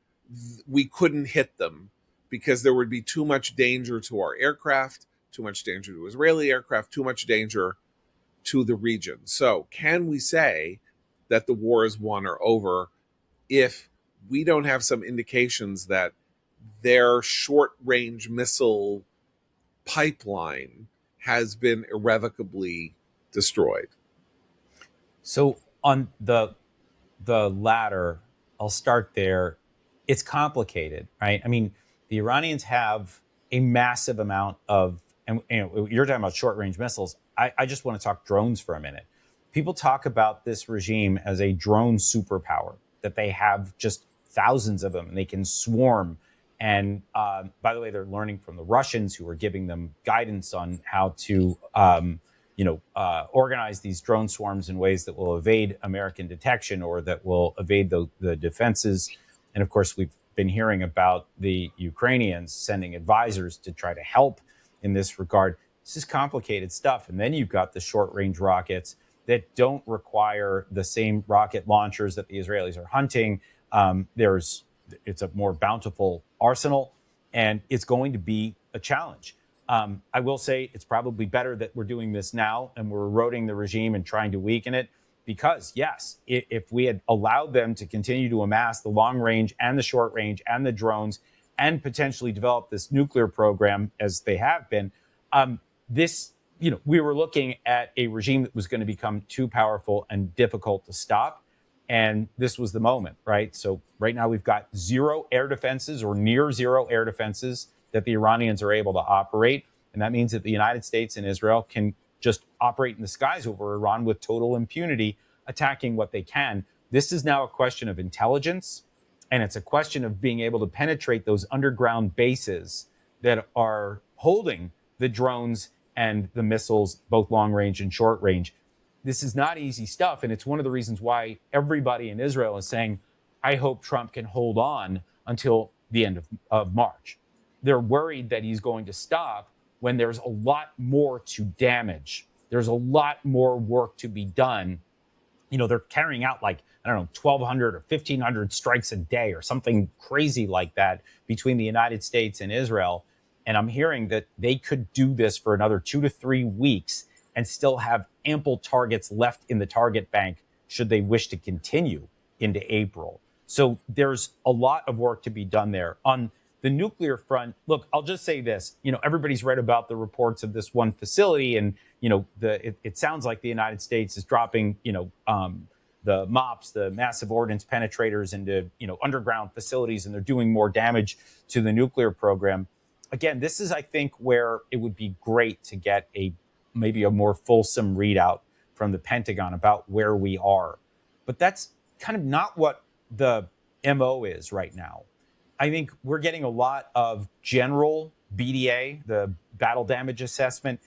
we couldn't hit them because there would be too much danger to our aircraft, too much danger to Israeli aircraft, too much danger to the region. So can we say that the war is won or over if we don't have some indications that their short-range missile pipeline has been irrevocably destroyed. So on the latter, I'll start there. It's complicated, right? I mean, the Iranians have a massive amount of, and you're talking about short range missiles. I just want to talk drones for a minute. People talk about this regime as a drone superpower, that they have just thousands of them and they can swarm. And by the way, they're learning from the Russians, who are giving them guidance on how to organize these drone swarms in ways that will evade American detection or that will evade the defenses. And of course, we've been hearing about the Ukrainians sending advisors to try to help in this regard. This is complicated stuff. And then you've got the short range rockets that don't require the same rocket launchers that the Israelis are hunting. It's a more bountiful arsenal, and it's going to be a challenge. I will say it's probably better that we're doing this now and we're eroding the regime and trying to weaken it, because yes, if we had allowed them to continue to amass the long range and the short range and the drones and potentially develop this nuclear program as they have been, we were looking at a regime that was going to become too powerful and difficult to stop. And this was the moment, right? So right now we've got zero air defenses or near zero air defenses that the Iranians are able to operate. And that means that the United States and Israel can just operate in the skies over Iran with total impunity, attacking what they can. This is now a question of intelligence, and it's a question of being able to penetrate those underground bases that are holding the drones and the missiles, both long range and short range. This is not easy stuff. And it's one of the reasons why everybody in Israel is saying, I hope Trump can hold on until the end of March. They're worried that he's going to stop when there's a lot more to damage. There's a lot more work to be done. They're carrying out 1,200 or 1,500 strikes a day or something crazy like that between the United States and Israel. And I'm hearing that they could do this for another 2 to 3 weeks and still have ample targets left in the target bank should they wish to continue into April. So there's a lot of work to be done there. On the nuclear front, look, I'll just say this. Everybody's read about the reports of this one facility, and it sounds like the United States is dropping the MOPs, the massive ordnance penetrators, into underground facilities, and they're doing more damage to the nuclear program. Again, this is, I think, where it would be great to get maybe a more fulsome readout from the Pentagon about where we are. But that's kind of not what the MO is right now. I think we're getting a lot of general BDA, the battle damage assessment.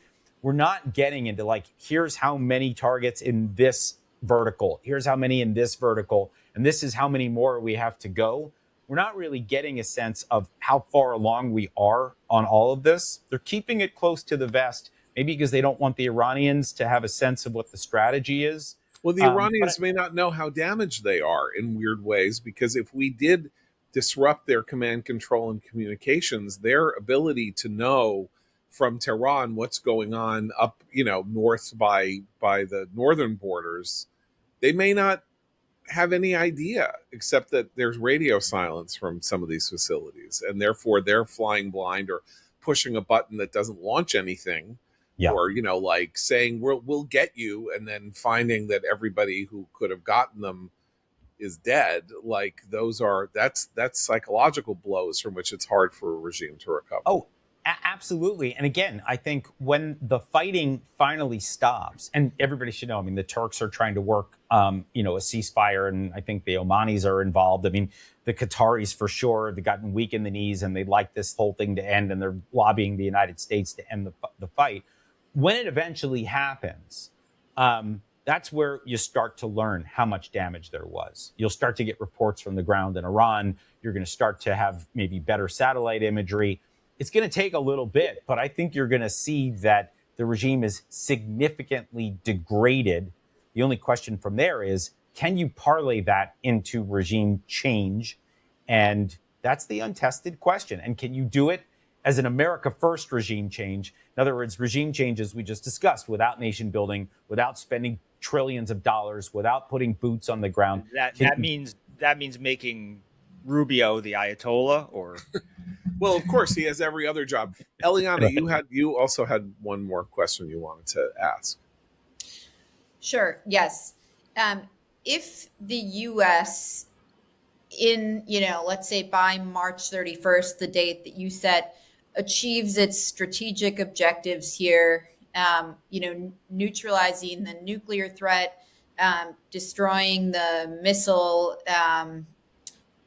We're not getting into here's how many targets in this vertical, here's how many in this vertical, and this is how many more we have to go. We're not really getting a sense of how far along we are on all of this. They're keeping it close to the vest, maybe because they don't want the Iranians to have a sense of what the strategy is. Well, the Iranians may not know how damaged they are in weird ways, because if we did disrupt their command, control, and communications, their ability to know from Tehran what's going on up, north by the northern borders, they may not have any idea, except that there's radio silence from some of these facilities, and therefore they're flying blind or pushing a button that doesn't launch anything. Yeah. Or saying we'll get you, and then finding that everybody who could have gotten them is dead. That's psychological blows from which it's hard for a regime to recover. Oh, absolutely. And again, I think when the fighting finally stops, and everybody should know, the Turks are trying to work, a ceasefire, and I think the Omanis are involved. The Qataris for sure, they've gotten weak in the knees and they'd like this whole thing to end, and they're lobbying the United States to end the fight. When it eventually happens, that's where you start to learn how much damage there was. You'll start to get reports from the ground in Iran. You're going to start to have maybe better satellite imagery. It's going to take a little bit, but I think you're going to see that the regime is significantly degraded. The only question from there is, can you parlay that into regime change? And that's the untested question. And can you do it as an America First regime change? In other words, regime change, as we just discussed, without nation building, without spending trillions of dollars, without putting boots on the ground. That means making Rubio the Ayatollah, or Well, of course, he has every other job. Eliana, you also had one more question you wanted to ask. Sure. Yes. If the U.S. in, let's say by March 31st, the date that you set, achieves its strategic objectives here, neutralizing the nuclear threat, destroying the missile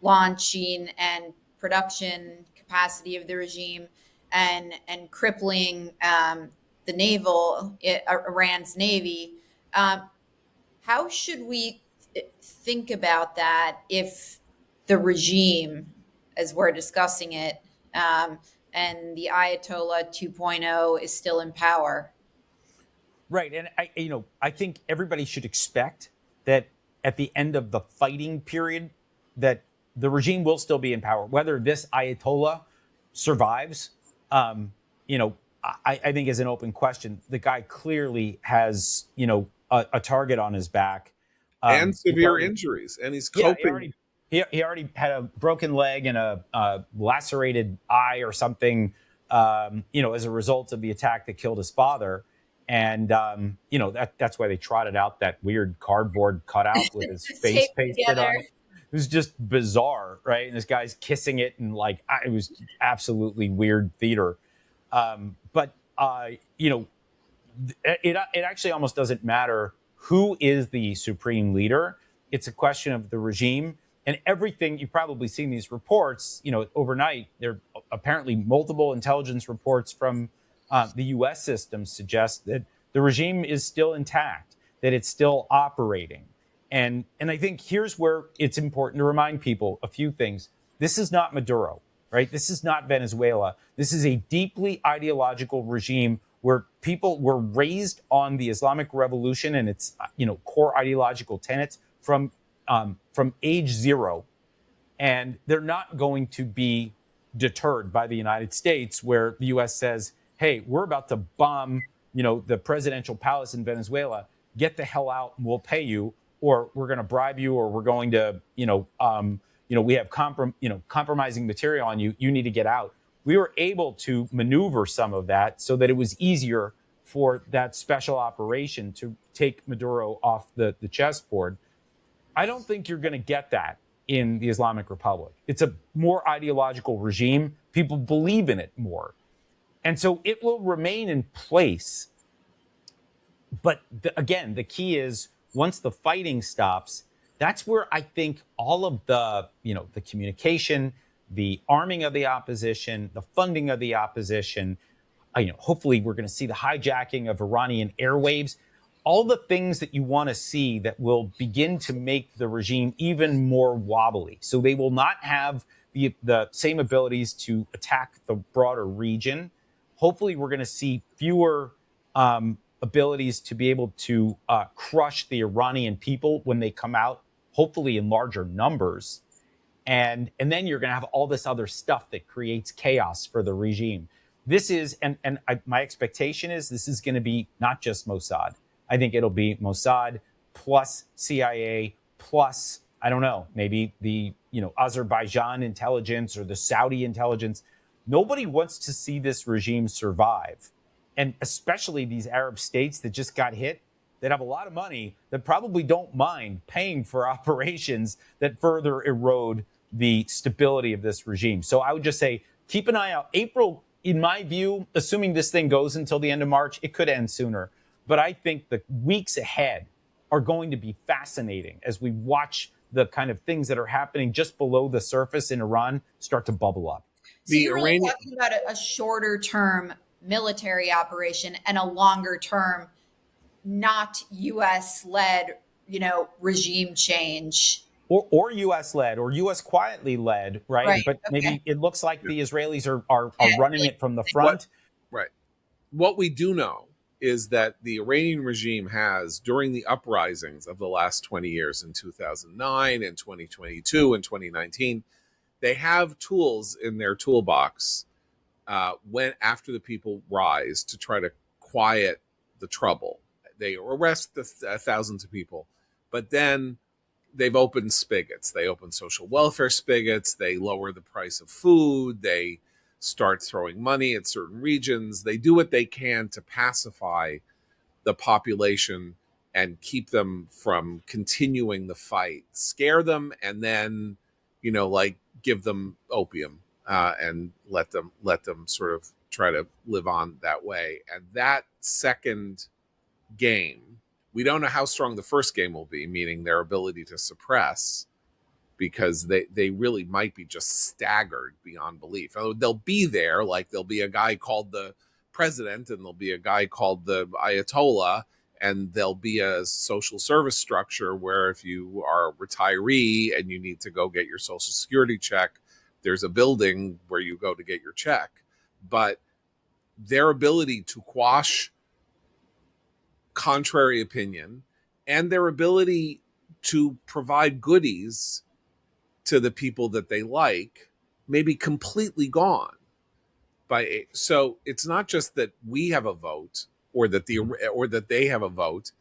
launching and production capacity of the regime, and crippling Iran's navy. How should we think about that if the regime, as we're discussing it, and the Ayatollah 2.0 is still in power? Right. And I think everybody should expect that at the end of the fighting period, that the regime will still be in power. Whether this Ayatollah survives, I think is an open question. The guy clearly has, a target on his back. And severe injuries. And he's coping. Yeah, he already had a broken leg and a lacerated eye or something, as a result of the attack that killed his father. And, that's why they trotted out that weird cardboard cutout with his face pasted on it. It was just bizarre, right? And this guy's kissing it, and it was absolutely weird theater. But it actually almost doesn't matter who is the supreme leader. It's a question of the regime. And everything, you've probably seen these reports, overnight. There are apparently multiple intelligence reports from the U.S. system suggest that the regime is still intact, that it's still operating. And I think here's where it's important to remind people a few things. This is not Maduro, right? This is not Venezuela. This is a deeply ideological regime where people were raised on the Islamic Revolution and its, core ideological tenets from age zero. And they're not going to be deterred by the United States, where the U.S. says, hey, we're about to bomb, the presidential palace in Venezuela. Get the hell out and we'll pay you, or we're going to bribe you, or we're going to, we have compromising material on you. You need to get out. We were able to maneuver some of that so that it was easier for that special operation to take Maduro off the chessboard. I don't think you're going to get that in the Islamic Republic. It's a more ideological regime. People believe in it more. And so it will remain in place. But again, the key is once the fighting stops, that's where I think all of the, the communication, the arming of the opposition, the funding of the opposition, hopefully we're going to see the hijacking of Iranian airwaves, all the things that you want to see that will begin to make the regime even more wobbly. So they will not have the same abilities to attack the broader region. Hopefully we're going to see fewer abilities to be able to crush the Iranian people when they come out, hopefully in larger numbers. And then you're going to have all this other stuff that creates chaos for the regime. This is, my expectation is this is going to be not just Mossad. I think it'll be Mossad plus CIA plus, I don't know, maybe the, Azerbaijan intelligence or the Saudi intelligence. Nobody wants to see this regime survive. And especially these Arab states that just got hit, that have a lot of money, that probably don't mind paying for operations that further erode the stability of this regime. So I would just say, keep an eye out. April, in my view, assuming this thing goes until the end of March, it could end sooner. But I think the weeks ahead are going to be fascinating as we watch the kind of things that are happening just below the surface in Iran start to bubble up. So you're really talking about a shorter term military operation and a longer term, not U.S. led, regime change. Or U.S. led or U.S. quietly led, right? But okay. Maybe it looks like the Israelis are running it from the front. What we do know is that the Iranian regime has, during the uprisings of the last 20 years in 2009 and 2022 and 2019, they have tools in their toolbox when after the people rise to try to quiet the trouble. They arrest thousands of people, but then they've opened spigots. They open social welfare spigots. They lower the price of food. They start throwing money at certain regions. They do what they can to pacify the population and keep them from continuing the fight, scare them, and then, like give them opium and let them sort of try to live on that way. And that second game, we don't know how strong the first game will be, meaning their ability to suppress, because they really might be just staggered beyond belief. They'll be there, like there'll be a guy called the president and there'll be a guy called the Ayatollah, and there'll be a social service structure where if you are a retiree and you need to go get your social security check, there's a building where you go to get your check. But their ability to quash contrary opinion and their ability to provide goodies to the people that they like may be completely gone so it's not just that we have a vote or that they have a vote,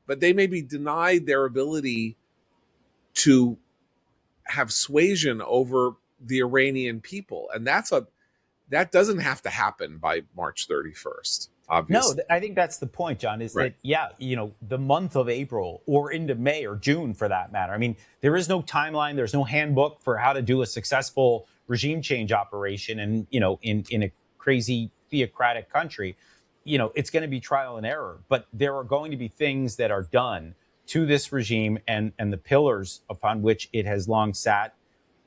but they may be denied their ability to have suasion over the Iranian people. And that doesn't have to happen by March 31st. Obviously. No, I think that's the point, John, is Right. that, the month of April or into May or June for that matter. I mean, there is no timeline. There's no handbook for how to do a successful regime change operation. And, in a crazy theocratic country, it's going to be trial and error. But there are going to be things that are done to this regime and the pillars upon which it has long sat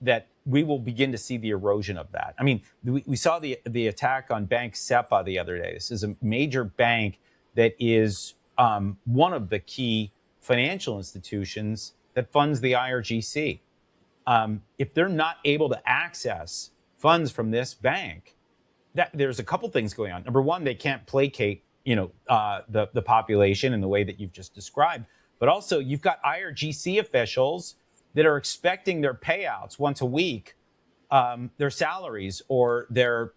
that we will begin to see the erosion of that. I mean, we saw the attack on Bank SEPA the other day. This is a major bank that is one of the key financial institutions that funds the IRGC. If they're not able to access funds from this bank, there's a couple things going on. Number one, they can't placate, the population in the way that you've just described. But also, you've got IRGC officials that are expecting their payouts once a week, their salaries or their,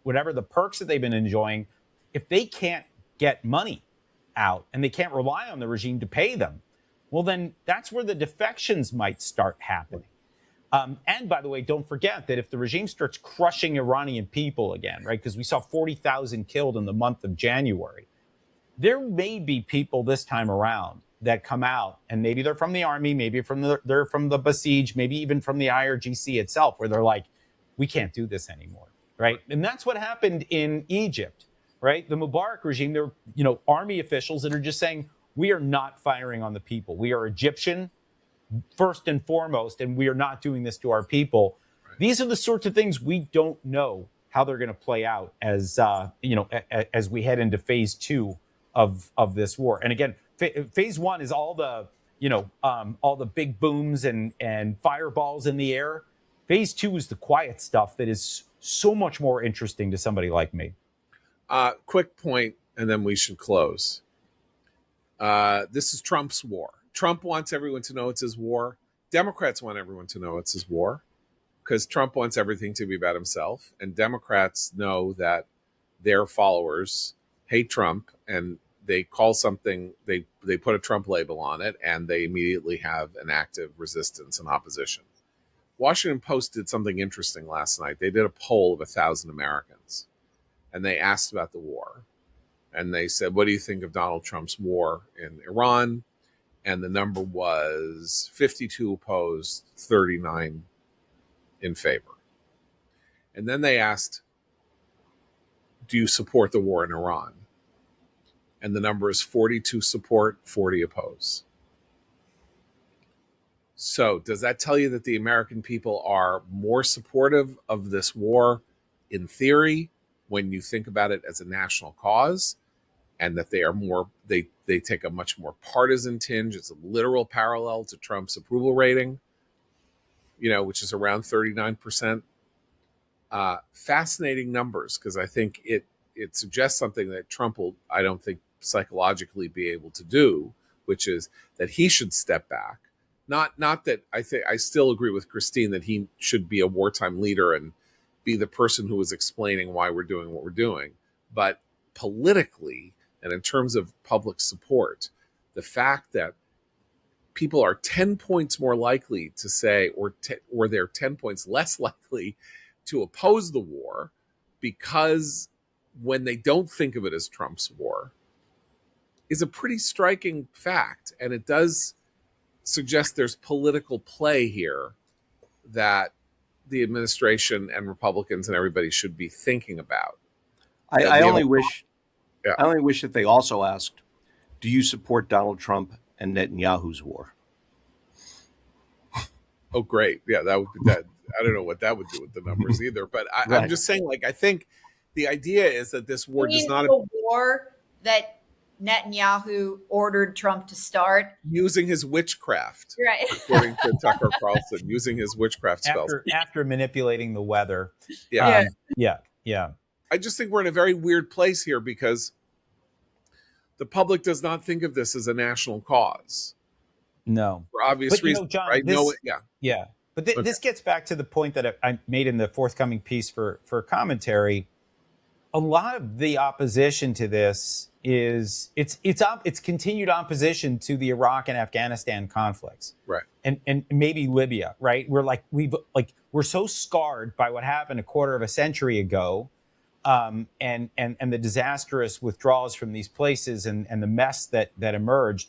whatever the perks that they've been enjoying. If they can't get money out and they can't rely on the regime to pay them, well, then that's where the defections might start happening. And by the way, don't forget that if the regime starts crushing Iranian people again, right, because we saw 40,000 killed in the month of January, there may be people this time around that come out, and maybe they're from the army, maybe they're from the Basij, maybe even from the IRGC itself, where they're like, we can't do this anymore, right? And that's what happened in Egypt, right? The Mubarak regime, there were, army officials that are just saying, we are not firing on the people. We are Egyptian first and foremost, and we are not doing this to our people. Right. These are the sorts of things we don't know how they're going to play out as as we head into phase 2 of this war. And again, phase 1 is all the all the big booms and fireballs in the air. Phase 2 is the quiet stuff that is so much more interesting to somebody like me. Quick point, and then we should close. This is Trump's war. Trump wants everyone to know it's his war. Democrats want everyone to know it's his war because Trump wants everything to be about himself. And Democrats know that their followers hate Trump, and they call something, they put a Trump label on it, and they immediately have an active resistance and opposition. Washington Post did something interesting last night. They did a poll of 1,000 Americans, and they asked about the war. And they said, what do you think of Donald Trump's war in Iran? And the number was 52 opposed, 39 in favor. And then they asked, do you support the war in Iran? And the number is 42 support, 40 oppose. So does that tell you that the American people are more supportive of this war in theory when you think about it as a national cause, and that they are more, they take a much more partisan tinge? It's a literal parallel to Trump's approval rating, which is around 39%. Fascinating numbers, because I think it suggests something that Trump will, I don't think, psychologically be able to do, which is that he should step back. Not that I still agree with Christine that he should be a wartime leader and be the person who is explaining why we're doing what we're doing. But politically, and in terms of public support, the fact that people are 10 points more likely to say, or they're 10 points less likely to oppose the war, because when they don't think of it as Trump's war, is a pretty striking fact. And it does suggest there's political play here that the administration and Republicans and everybody should be thinking about. I only wish that they also asked, do you support Donald Trump and Netanyahu's war? Oh, great. Yeah, that would be that. I don't know what that would do with the numbers either. But I'm just saying, like, I think the idea is that this war does not... the war that Netanyahu ordered Trump to start. Using his witchcraft. Right. According to Tucker Carlson, using his witchcraft spells. After manipulating the weather. Yeah. Yeah. I just think we're in a very weird place here because the public does not think of this as a national cause. No. For obvious reasons, John, right? Yeah. But this gets back to the point that I made in the forthcoming piece for commentary. A lot of the opposition to this is it's continued opposition to the Iraq and Afghanistan conflicts, right? And maybe Libya, right? We're so scarred by what happened a quarter of a century ago, and the disastrous withdrawals from these places and the mess that emerged,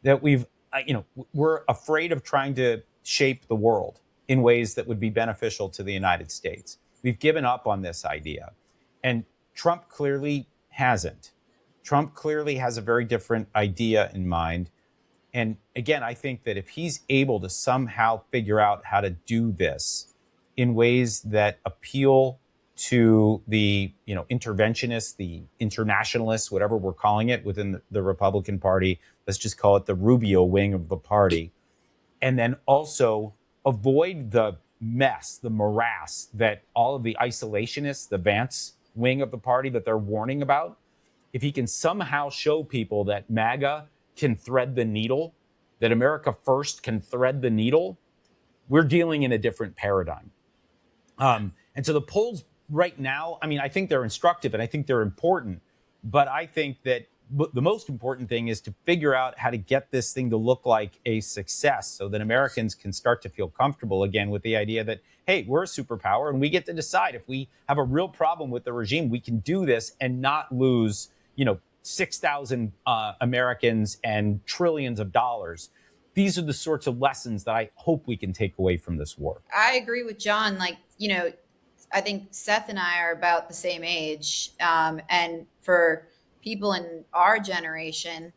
that we're afraid of trying to shape the world in ways that would be beneficial to the United States. We've given up on this idea, and Trump clearly hasn't. Trump clearly has a very different idea in mind. And again, I think that if he's able to somehow figure out how to do this in ways that appeal to the interventionists, the internationalists, whatever we're calling it within the Republican Party, let's just call it the Rubio wing of the party, and then also avoid the mess, the morass that all of the isolationists, the Vance wing of the party, that they're warning about. If he can somehow show people that MAGA can thread the needle, that America First can thread the needle, we're dealing in a different paradigm. And so the polls right now, I mean, I think they're instructive and I think they're important, but I think that the most important thing is to figure out how to get this thing to look like a success so that Americans can start to feel comfortable again with the idea that, hey, we're a superpower and we get to decide. If we have a real problem with the regime, we can do this and not lose, 6,000 Americans and trillions of dollars. These are the sorts of lessons that I hope we can take away from this war. I agree with John. I think Seth and I are about the same age. And for people in our generation,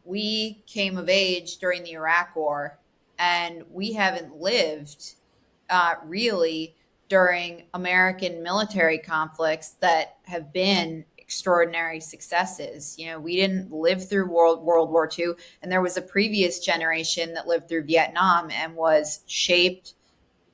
we came of age during the Iraq War, and we haven't lived really during American military conflicts that have been extraordinary successes. We didn't live through World War II, and there was a previous generation that lived through Vietnam and was shaped,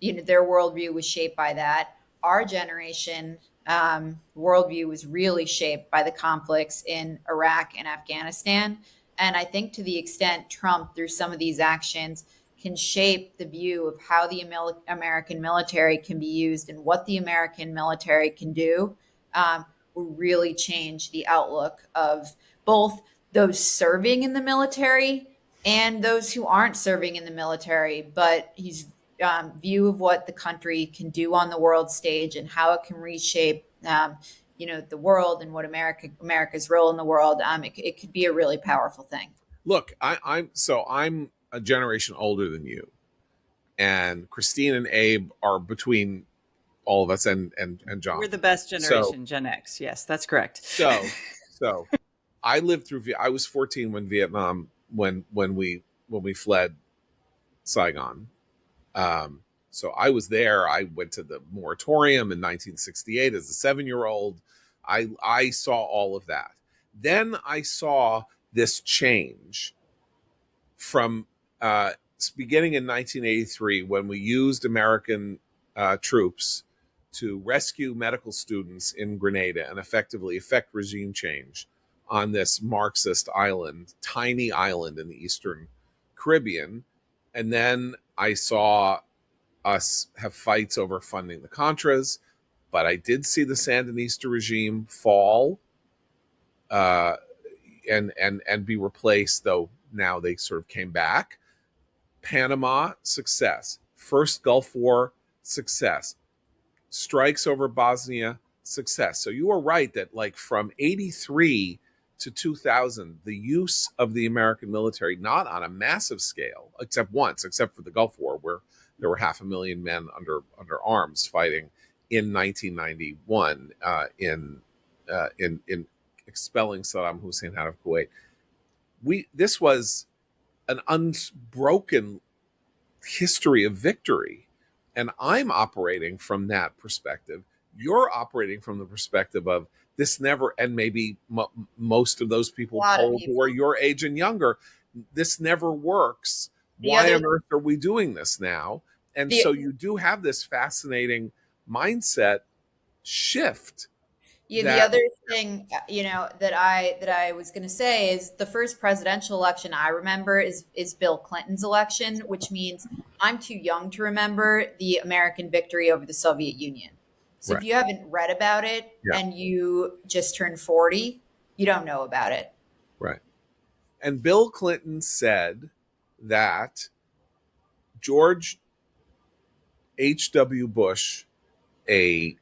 their worldview was shaped by that. Our generation worldview was really shaped by the conflicts in Iraq and Afghanistan. And I think to the extent Trump, through some of these actions, can shape the view of how the American military can be used and what the American military can do, will really change the outlook of both those serving in the military and those who aren't serving in the military. But his view of what the country can do on the world stage and how it can reshape, the world and what America's role in the world, it could be a really powerful thing. Look, I'm a generation older than you, and Christine and Abe are between all of us and John. We're the best generation, Gen X. Yes, that's correct. So I lived through. I was 14 when Vietnam, when we fled Saigon. So I was there. I went to the moratorium in 1968 as a 7-year-old. I saw all of that. Then I saw this change from beginning in 1983 when we used American troops to rescue medical students in Grenada and effectively effect regime change on this Marxist island, tiny island in the Eastern Caribbean. And then I saw us have fights over funding the Contras, but I did see the Sandinista regime fall and be replaced, though now they sort of came back. Panama, success. First Gulf War, success. strikes over Bosnia, success. So you are right that like from 83 to 2000, the use of the American military, not on a massive scale, except once, except for the Gulf War, where there were 500,000 men under arms fighting in 1991 in expelling Saddam Hussein out of Kuwait. This was an unbroken history of victory, and I'm operating from that perspective. You're operating from the perspective of this never, and maybe most of those people polled who are your age and younger, this never works. Why on earth are we doing this now? And so you do have this fascinating mindset shift. Yeah, the other thing, that I was going to say is the first presidential election I remember is Bill Clinton's election, which means I'm too young to remember the American victory over the Soviet Union. So if you haven't read about it and you just turned 40, you don't know about it. Right. And Bill Clinton said that George H.W. Bush, a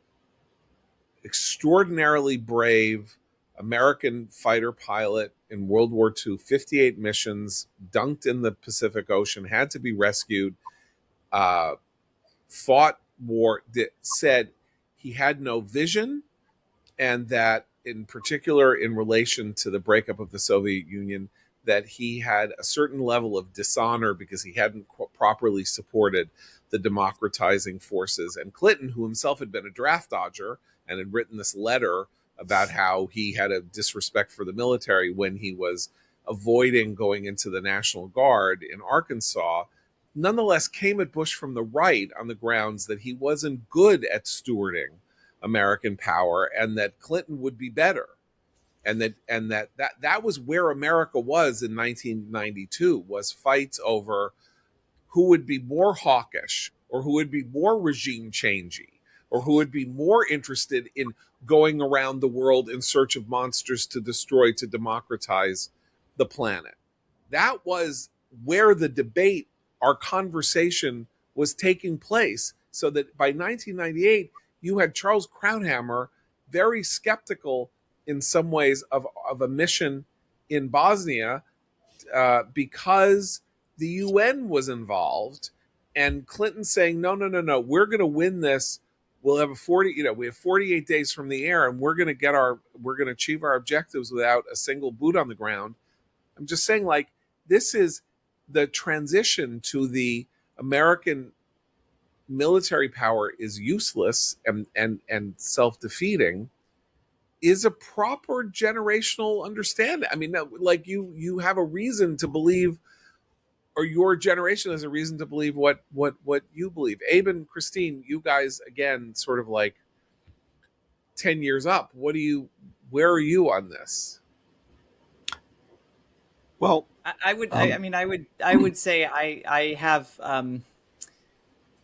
extraordinarily brave American fighter pilot in World War II, 58 missions, dunked in the Pacific Ocean, had to be rescued, fought war, said he had no vision, and that in particular in relation to the breakup of the Soviet Union, that he had a certain level of dishonor because he hadn't properly supported the democratizing forces. And Clinton, who himself had been a draft dodger and had written this letter about how he had a disrespect for the military when he was avoiding going into the National Guard in Arkansas, nonetheless came at Bush from the right on the grounds that he wasn't good at stewarding American power and that Clinton would be better. And that was where America was in 1992, was fights over who would be more hawkish or who would be more regime changey or who would be more interested in going around the world in search of monsters to destroy, to democratize the planet. That was where the debate, our conversation was taking place. So that by 1998, you had Charles Krauthammer very skeptical in some ways of a mission in Bosnia because the UN was involved, and Clinton saying, no, we're going to win this. We'll have we have 48 days from the air, and we're going to achieve our objectives without a single boot on the ground. I'm just saying, like, this is the transition to the American military power is useless and self-defeating is a proper generational understanding. I mean, like you have a reason to believe, or your generation has a reason to believe what you believe. Abe and Christine, you guys, again, sort of like 10 years up. Where are you on this? Well, I would say I have.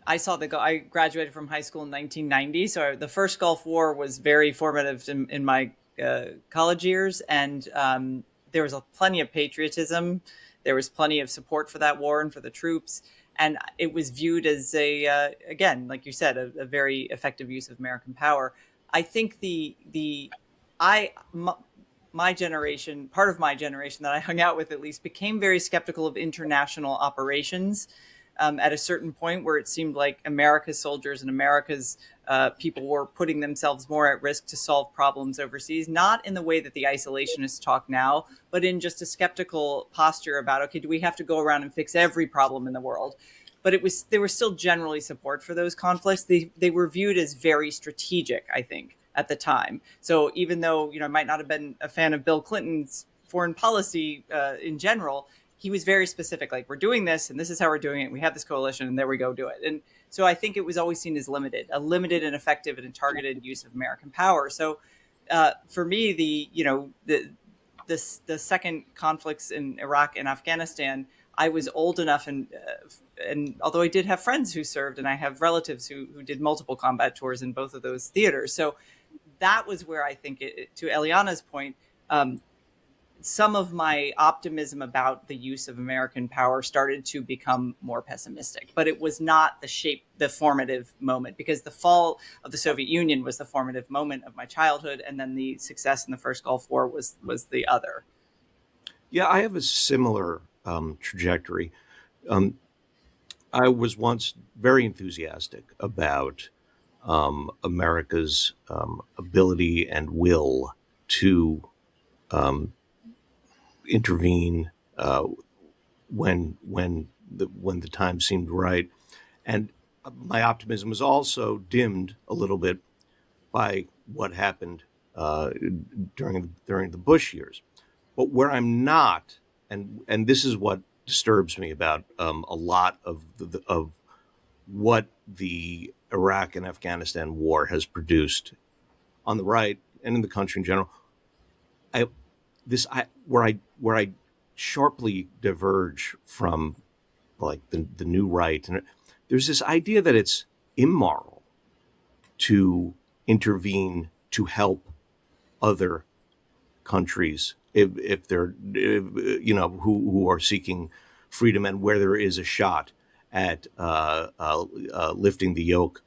I graduated from high school in 1990, so the first Gulf War was very formative in my college years, and there was plenty of patriotism. There was plenty of support for that war and for the troops, and it was viewed as again, like you said, a very effective use of American power. I think my generation, part of my generation that I hung out with at least, became very skeptical of international operations. At a certain point where it seemed like America's soldiers and America's people were putting themselves more at risk to solve problems overseas, not in the way that the isolationists talk now, but in just a skeptical posture about, okay, do we have to go around and fix every problem in the world? But there was still generally support for those conflicts. They were viewed as very strategic, I think, at the time. So even though, I might not have been a fan of Bill Clinton's foreign policy in general, he was very specific, like, we're doing this and this is how we're doing it. We have this coalition and there we go, do it. And so I think it was always seen as a limited and effective and targeted use of American power. So for me, the second conflicts in Iraq and Afghanistan, I was old enough and although I did have friends who served and I have relatives who did multiple combat tours in both of those theaters. So that was where I think, to Eliana's point, some of my optimism about the use of American power started to become more pessimistic. But it was not the formative moment, because the fall of the Soviet Union was the formative moment of my childhood, and then the success in the first Gulf War was the other. Yeah, I have a similar trajectory. I was once very enthusiastic about America's ability and will to intervene when the time seemed right, and my optimism was also dimmed a little bit by what happened during the Bush years. But where I'm not, and this is what disturbs me about a lot of of what the Iraq and Afghanistan war has produced on the right and in the country in general. Where I sharply diverge from like the new right, and there's this idea that it's immoral to intervene to help other countries if they're who are seeking freedom, and where there is a shot at lifting the yoke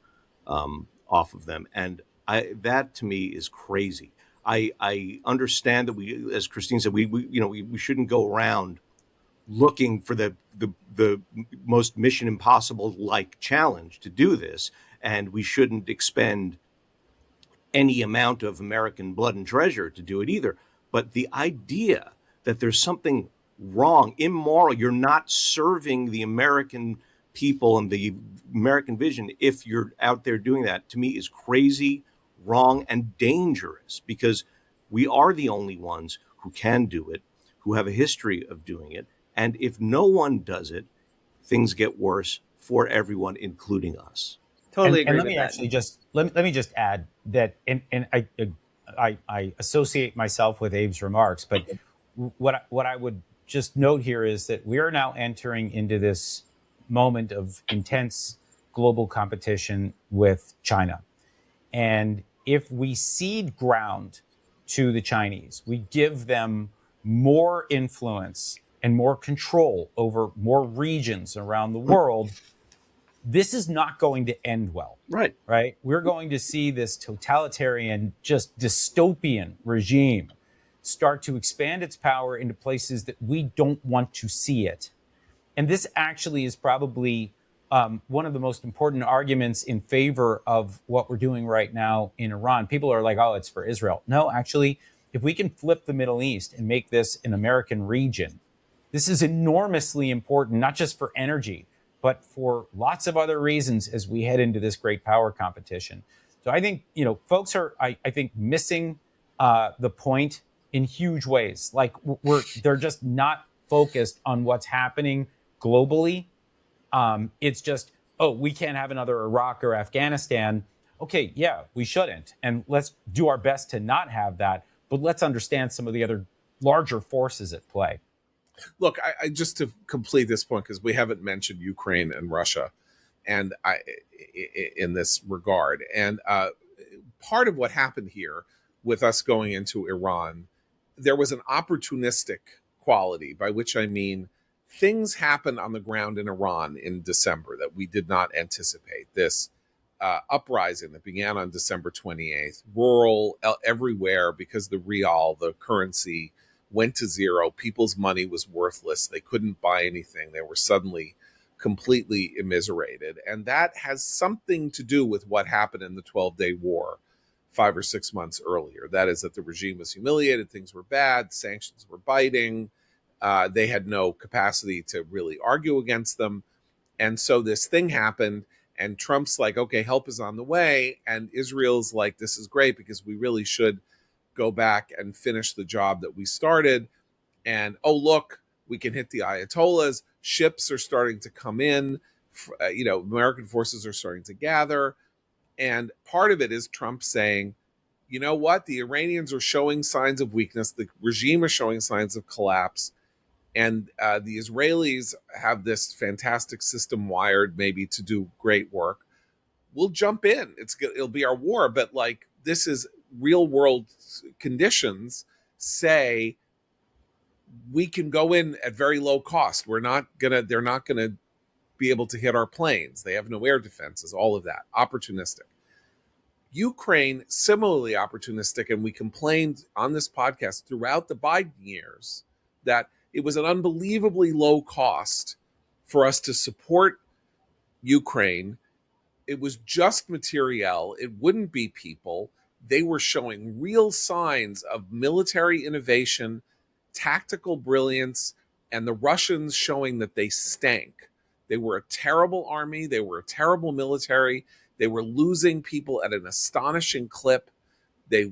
off of them. And that to me is crazy. I understand that we, as Christine said, we shouldn't go around looking for the most Mission Impossible like challenge to do this, and we shouldn't expend any amount of American blood and treasure to do it either. But the idea that there's something wrong, immoral, you're not serving the American people and the American vision if you're out there doing that, to me is crazy, wrong, and dangerous, because we are the only ones who can do it, who have a history of doing it. And if no one does it, things get worse for everyone, including us. Totally agree and let with me that. actually just let me just add that, and I associate myself with Abe's remarks, but what I would just note here is that we are now entering into this moment of intense global competition with China. And if we cede ground to the Chinese, we give them more influence and more control over more regions around the world, this is not going to end well. Right. Right? We're going to see this totalitarian, just dystopian regime start to expand its power into places that we don't want to see it. And this actually is probably one of the most important arguments in favor of what we're doing right now in Iran. People are like, oh, it's for Israel. No, actually, if we can flip the Middle East and make this an American region, this is enormously important, not just for energy, but for lots of other reasons as we head into this great power competition. So I think, folks are, I think, missing the point in huge ways. Like they're just not focused on what's happening globally. It's just, oh, we can't have another Iraq or Afghanistan. Okay, yeah, we shouldn't. And let's do our best to not have that. But let's understand some of the other larger forces at play. Look, I just to complete this point, because we haven't mentioned Ukraine and Russia, and in this regard, and part of what happened here with us going into Iran, there was an opportunistic quality, by which I mean things happened on the ground in Iran in December that we did not anticipate. This uprising that began on December 28th, rural everywhere, because the rial, the currency, went to zero. People's money was worthless. They couldn't buy anything. They were suddenly completely immiserated. And that has something to do with what happened in the 12-day war 5 or 6 months earlier. That is, that the regime was humiliated. Things were bad. Sanctions were biting. They had no capacity to really argue against them. And so this thing happened, and Trump's like, okay, help is on the way. And Israel's like, this is great, because we really should go back and finish the job that we started. And oh, look, we can hit the Ayatollahs. Ships are starting to come in. American forces are starting to gather. And part of it is Trump saying, you know what? The Iranians are showing signs of weakness. The regime is showing signs of collapse. And the Israelis have this fantastic system wired maybe to do great work. We'll jump in. It'll be our war. But like, this is real world conditions say we can go in at very low cost. They're not gonna be able to hit our planes. They have no air defenses, all of that. Opportunistic. Ukraine, similarly opportunistic, and we complained on this podcast throughout the Biden years that it was an unbelievably low cost for us to support Ukraine. It was just materiel. It wouldn't be people. They were showing real signs of military innovation, tactical brilliance, and the Russians showing that they stank. They were a terrible army. They were a terrible military. They were losing people at an astonishing clip. There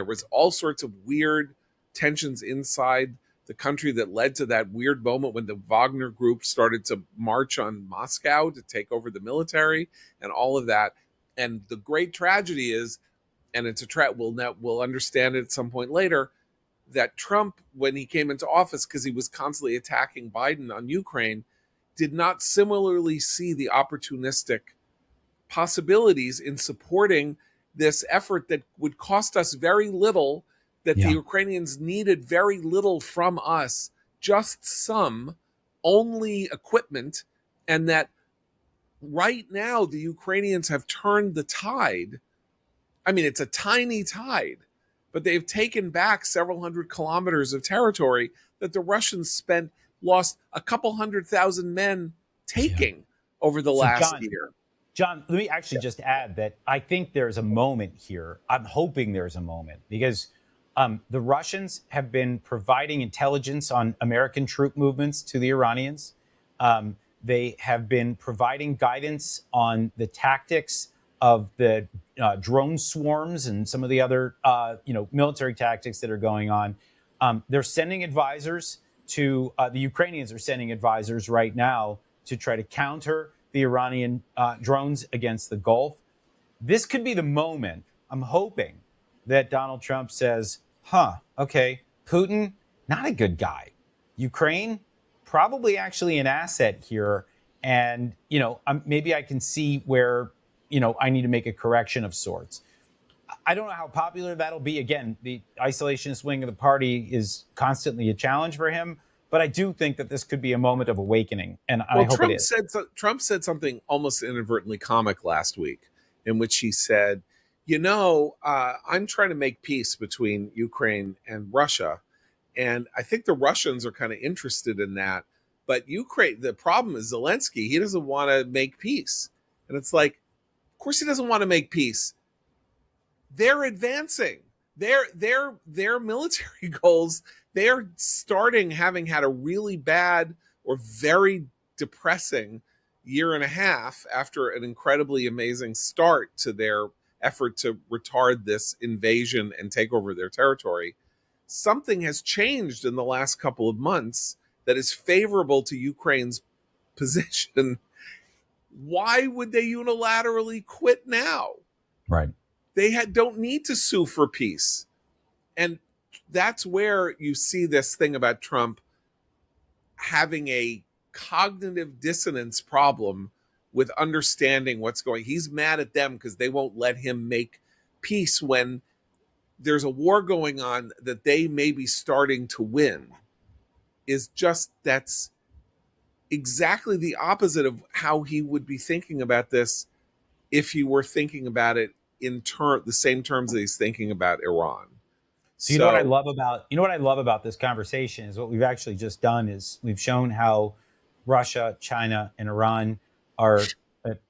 was all sorts of weird tensions inside the country that led to that weird moment when the Wagner group started to march on Moscow to take over the military and all of that. And the great tragedy is, and it's we'll understand it at some point later, that Trump, when he came into office, because he was constantly attacking Biden on Ukraine, did not similarly see the opportunistic possibilities in supporting this effort that would cost us very little, that the Ukrainians needed very little from us, just some, only equipment, and that right now the Ukrainians have turned the tide. I mean, it's a tiny tide, but they've taken back several hundred kilometers of territory that the Russians lost a couple 100,000 men taking over the last year. John, let me actually just add that I think there's a moment here. I'm hoping there's a moment because the Russians have been providing intelligence on American troop movements to the Iranians. They have been providing guidance on the tactics of the drone swarms and some of the other military tactics that are going on. They're sending advisors to the Ukrainians are sending advisors right now to try to counter the Iranian drones against the Gulf. This could be the moment, I'm hoping, that Donald Trump says, okay, Putin, not a good guy. Ukraine, probably actually an asset here. And, maybe I can see where, I need to make a correction of sorts. I don't know how popular that'll be. Again, the isolationist wing of the party is constantly a challenge for him. But I do think that this could be a moment of awakening, and I hope it is. Trump said something almost inadvertently comic last week, in which he said, I'm trying to make peace between Ukraine and Russia, and I think the Russians are kind of interested in that. But Ukraine, the problem is Zelensky. He doesn't want to make peace, and it's like, of course he doesn't want to make peace. They're advancing. Their military goals. They're having had a really bad or very depressing year and a half after an incredibly amazing start to their effort to retard this invasion and take over their territory. Something has changed in the last couple of months that is favorable to Ukraine's position. Why would they unilaterally quit now? Right. They don't need to sue for peace. And that's where you see this thing about Trump having a cognitive dissonance problem with understanding what's going. He's mad at them because they won't let him make peace when there's a war going on that they may be starting to win. That's exactly the opposite of how he would be thinking about this if he were thinking about it in the same terms that he's thinking about Iran. So you know what I love about this conversation is what we've actually just done is we've shown how Russia, China, and Iran are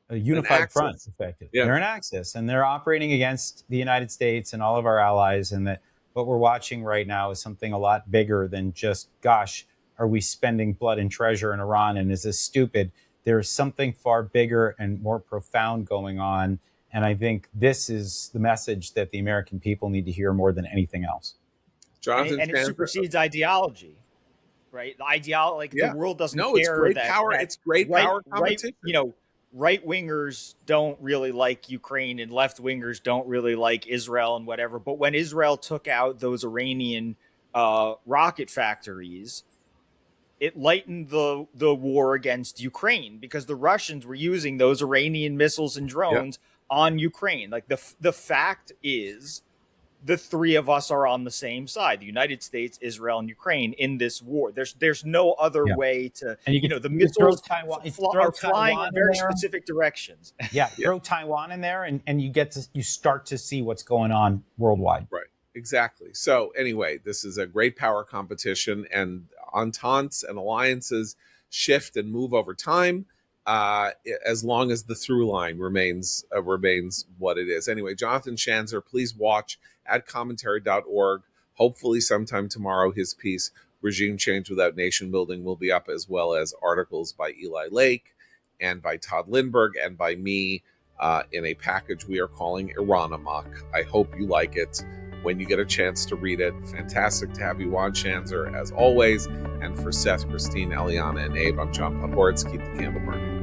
a unified front, effectively. Yeah. They're an axis, and they're operating against the United States and all of our allies. And that what we're watching right now is something a lot bigger than just, gosh, are we spending blood and treasure in Iran? And is this stupid? There's something far bigger and more profound going on. And I think this is the message that the American people need to hear more than anything else. Jonathan, and it supersedes ideology, right? The world doesn't care. It's great power. It's great power competition. Right wingers don't really like Ukraine, and left wingers don't really like Israel and whatever. But when Israel took out those Iranian rocket factories, it lightened the war against Ukraine because the Russians were using those Iranian missiles and drones on Ukraine. Like the fact is the three of us are on the same side: the United States, Israel, and Ukraine in this war. There's no other way to, and the missiles are flying in very there. specific directions. Yeah, throw Taiwan in there, and you start to see what's going on worldwide. Right. Exactly. So anyway, this is a great power competition, and ententes and alliances shift and move over time, as long as the through line remains what it is. Anyway, Jonathan Schanzer, please watch at commentary.org. Hopefully sometime tomorrow his piece, Regime Change Without Nation Building, will be up, as well as articles by Eli Lake and by Todd Lindbergh and by me in a package we are calling Iran Amok. I hope you like it when you get a chance to read it. Fantastic to have you on, Schanzer, as always. And for Seth, Christine, Eliana, and Abe, I'm John Podhoretz. Keep the candle burning.